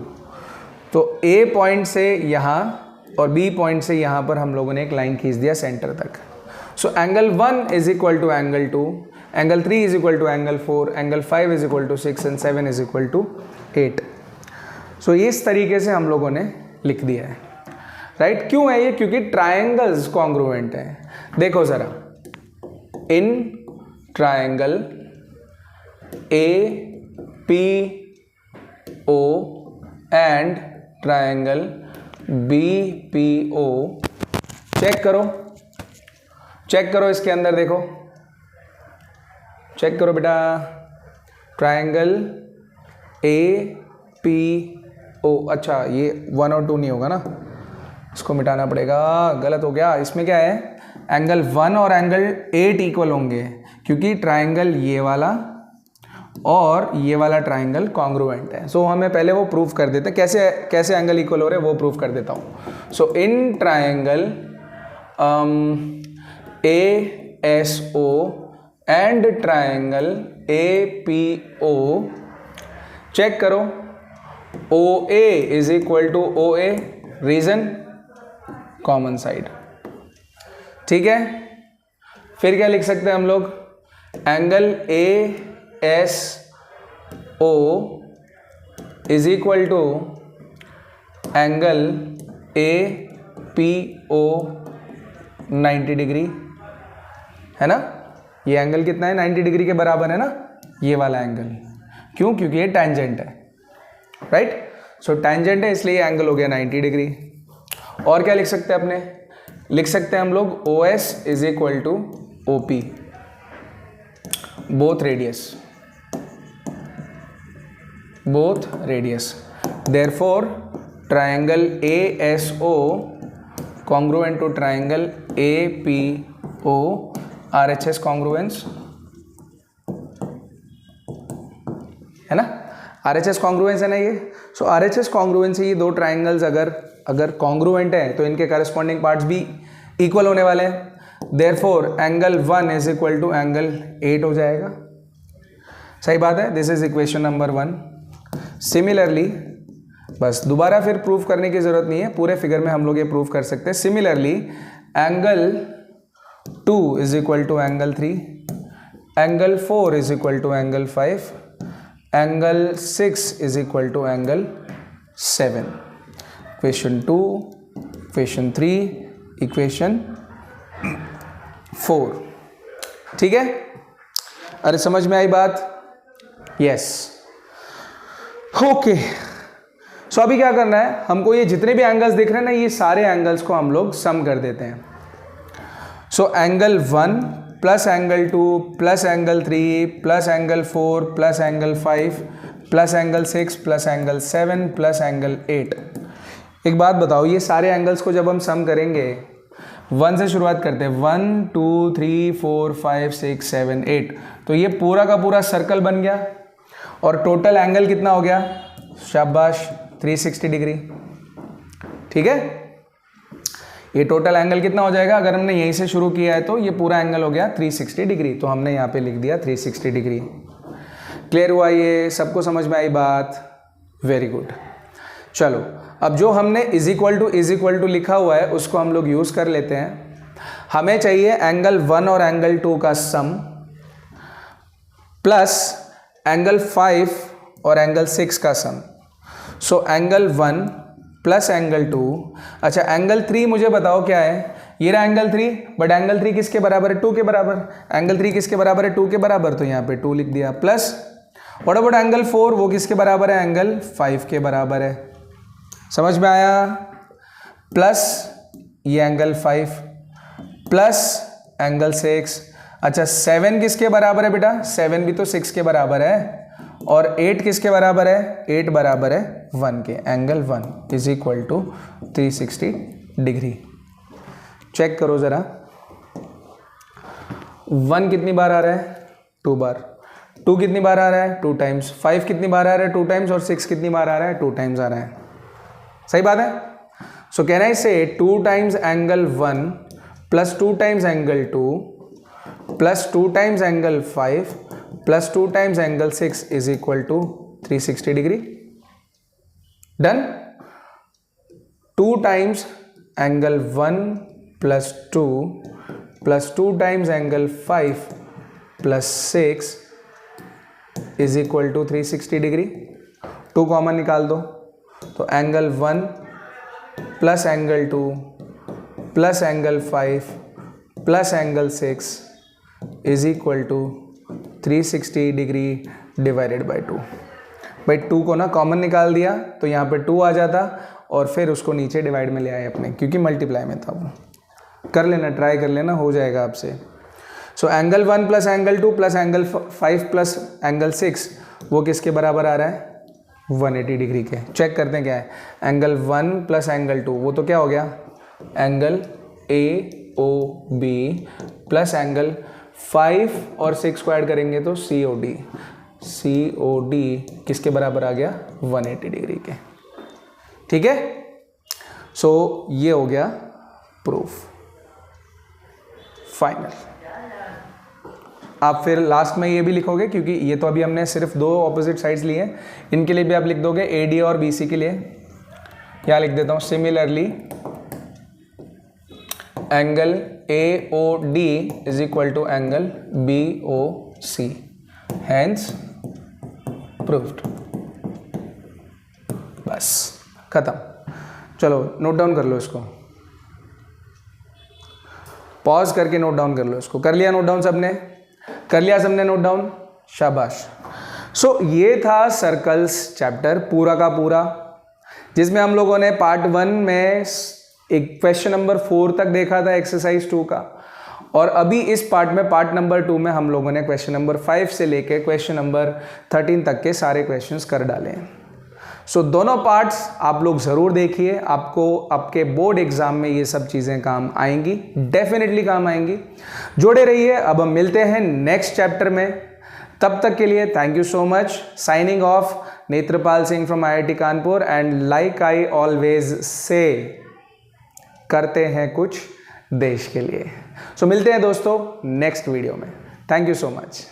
A: तो ए पॉइंट से यहां और बी पॉइंट से यहां पर हम लोगों ने एक लाइन खींच दिया सेंटर तक। So angle 1 is equal to angle 2, angle 3 is equal to angle 4, angle 5 is equal to 6 and 7 is equal to 8। So इस तरीके से हम लोगों ने लिख दिया है, राइट? क्यों है ये? क्योंकि ट्रायंगल्स कॉन्ग्रुएंट हैं। देखो जरा, in triangle A P O and triangle B P O, check करो इसके अंदर, देखो चेक करो बेटा, ट्रायंगल ए पी ओ। अच्छा, ये 1 और 2 नहीं होगा ना, इसको मिटाना पड़ेगा, गलत हो गया। इसमें क्या है, एंगल 1 और एंगल 8 इक्वल होंगे, क्योंकि ट्रायंगल ये वाला और ये वाला ट्रायंगल कॉन्ग्रुएंट है। सो हमें पहले वो प्रूव कर देते हैं, कैसे एंगल इक्वल हो रहे हैं वो प्रूव कर देता हूँ। So in triangle A S O and triangle A P O, check करो, O A is equal to O A, reason common side. ठीक है, फिर क्या लिख सकते हैं हम लोग, angle A S O is equal to angle A P O 90 degree, है ना? ये एंगल कितना है? 90 डिग्री के बराबर है ना, ये वाला एंगल। क्यों? क्योंकि ये टैंजेंट है, राइट? सो टैंजेंट है इसलिए एंगल हो गया 90 डिग्री। और क्या लिख सकते हैं अपने? लिख सकते हैं हम लोग O S is equal to O P, both radius. Therefore triangle A S O congruent to triangle A P O, R H S congruence, है ना? आर एच एस कॉन्ग्रुएंस है ना ये। सो आर एच एस कॉन्ग्रुएंस से ये दो triangles अगर कॉन्ग्रुएंट है तो इनके करस्पॉन्डिंग पार्ट्स भी इक्वल होने वाले हैं। Therefore angle 1 is equal to angle 8 हो जाएगा। सही बात है, this is equation number 1। Similarly, बस दोबारा फिर प्रूव करने की जरूरत नहीं है, पूरे फिगर में हम लोग ये प्रूव कर सकते हैं। Similarly angle 2 is equal to angle 3, angle 4 is equal to angle 5, angle 6 is equal to angle 7। Equation 2, equation 3, equation 4। ठीक है, अरे समझ में आई बात? यस। ओके, सो अभी क्या करना है, हमको ये जितने भी एंगल्स दिख रहे हैं ना, ये सारे एंगल्स को हम लोग सम कर देते हैं। सो angle 1 plus angle 2 plus angle 3 plus angle 4 plus angle 5 plus angle 6 plus angle 7 plus angle 8। एक बात बताओ, ये सारे एंगल्स को जब हम सम करेंगे, 1 से शुरुआत करते हैं, 1 2 3 4 5 6 7 8, तो ये पूरा का पूरा सर्कल बन गया और टोटल एंगल कितना हो गया, शाबाश 360 डिग्री। ठीक है, ये टोटल एंगल कितना हो जाएगा, अगर हमने यहीं से शुरू किया है तो ये पूरा एंगल हो गया 360 डिग्री, तो हमने यहाँ पे लिख दिया 360 डिग्री। क्लियर हुआ, ये सबको समझ में आई बात? Very good. चलो अब जो हमने इज इक्वल टू लिखा हुआ है उसको हम लोग यूज़ कर लेते हैं। हमें चाहिए एंगल 1 और एंगल 2 का सम प्लस एंगल 5 और एंगल 6 का सम। सो एंगल 1 प्लस एंगल 2, अच्छा एंगल 3 मुझे बताओ क्या है, ये रहा एंगल 3, बट एंगल 3 किसके बराबर है, 2 के बराबर। एंगल 3 किसके बराबर है, 2 के बराबर, तो यहाँ पे 2 लिख दिया, प्लस व्हाट अबाउट एंगल 4, वो किसके बराबर है, एंगल 5 के बराबर है। समझ में आया? प्लस ये एंगल 5 प्लस एंगल 6, अच्छा 7 किसके बराबर है बेटा, 7 भी तो 6 के बराबर है, और 8 किसके बराबर है, 8 बराबर है 1 के। Angle 1 is equal to 360 degree. Check करो ज़रा, 1 कितनी बार आ रहा है, 2 बार, 2 कितनी बार आ रहा है, 2 टाइम्स, 5 कितनी बार आ रहा है, 2 टाइम्स, और 6 कितनी बार आ रहा है, 2 टाइम्स आ रहा है। सही बात है? So can I say 2 times angle 1 plus 2 times angle 2 plus 2 times angle 5 plus 2 times angle 6 is equal to 360 degree. Done. 2 times angle 1 plus 2 plus 2 times angle 5 plus 6 is equal to 360 degree. 2 common निकाल दो, तो angle 1 plus angle 2 plus angle 5 plus angle 6 is equal to 360 degree divided by 2। भाई 2 को ना common निकाल दिया तो यहाँ पे 2 आ जाता, और फिर उसको नीचे डिवाइड में ले आए अपने, क्योंकि मल्टीप्लाई में था वो। कर लेना, ट्राई कर लेना, हो जाएगा आपसे। सो angle 1 plus angle 2 plus angle 5 plus angle 6 वो किसके बराबर आ रहा है, 180 डिग्री के। चेक करते हैं क्या है, एंगल 1 प्लस एंगल 2 वो तो क्या हो गया, एंगल AOB प्लस एंगल 5 और 6 को ऐड करेंगे तो COD किसके बराबर आ गया, 180 डिग्री के। ठीक है, सो ये हो गया प्रूफ फाइनल। आप फिर लास्ट में ये भी लिखोगे, क्योंकि ये तो अभी हमने सिर्फ 2 ऑपोजिट साइड्स लिए हैं, इनके लिए भी आप लिख दोगे AD और BC के लिए। क्या लिख देता हूँ, similarly angle AOD is equal to angle BOC, hence proved. बस खत्म। चलो नोट डाउन कर लो इसको, पॉज करके नोट डाउन कर लो इसको। कर लिया नोट डाउन सबने? कर लिया सबने नोट डाउन? शाबाश। सो ये था सर्कल्स चैप्टर पूरा का पूरा, जिसमें हम लोगों ने पार्ट 1 में एक क्वेश्चन नंबर 4 तक देखा था एक्सरसाइज 2 का, और अभी इस पार्ट में, पार्ट नंबर 2 में हम लोगों ने क्वेश्चन नंबर 5 से लेके क्वेश्चन नंबर 13 तक के सारे क्वेश्चंस कर डाले हैं। सो दोनों पार्ट्स आप लोग ज़रूर देखिए, आपको आपके बोर्ड एग्जाम में ये सब चीज़ें काम आएंगी, डेफिनेटली काम आएंगी। जुड़े रहिए। अब हम मिलते हैं नेक्स्ट चैप्टर में, तब तक के लिए thank you so much. Signing off, Netrapal Singh from IIT Kanpur, and like I always say, करते हैं कुछ देश के लिए। सो मिलते हैं दोस्तों नेक्स्ट वीडियो में। Thank you so much.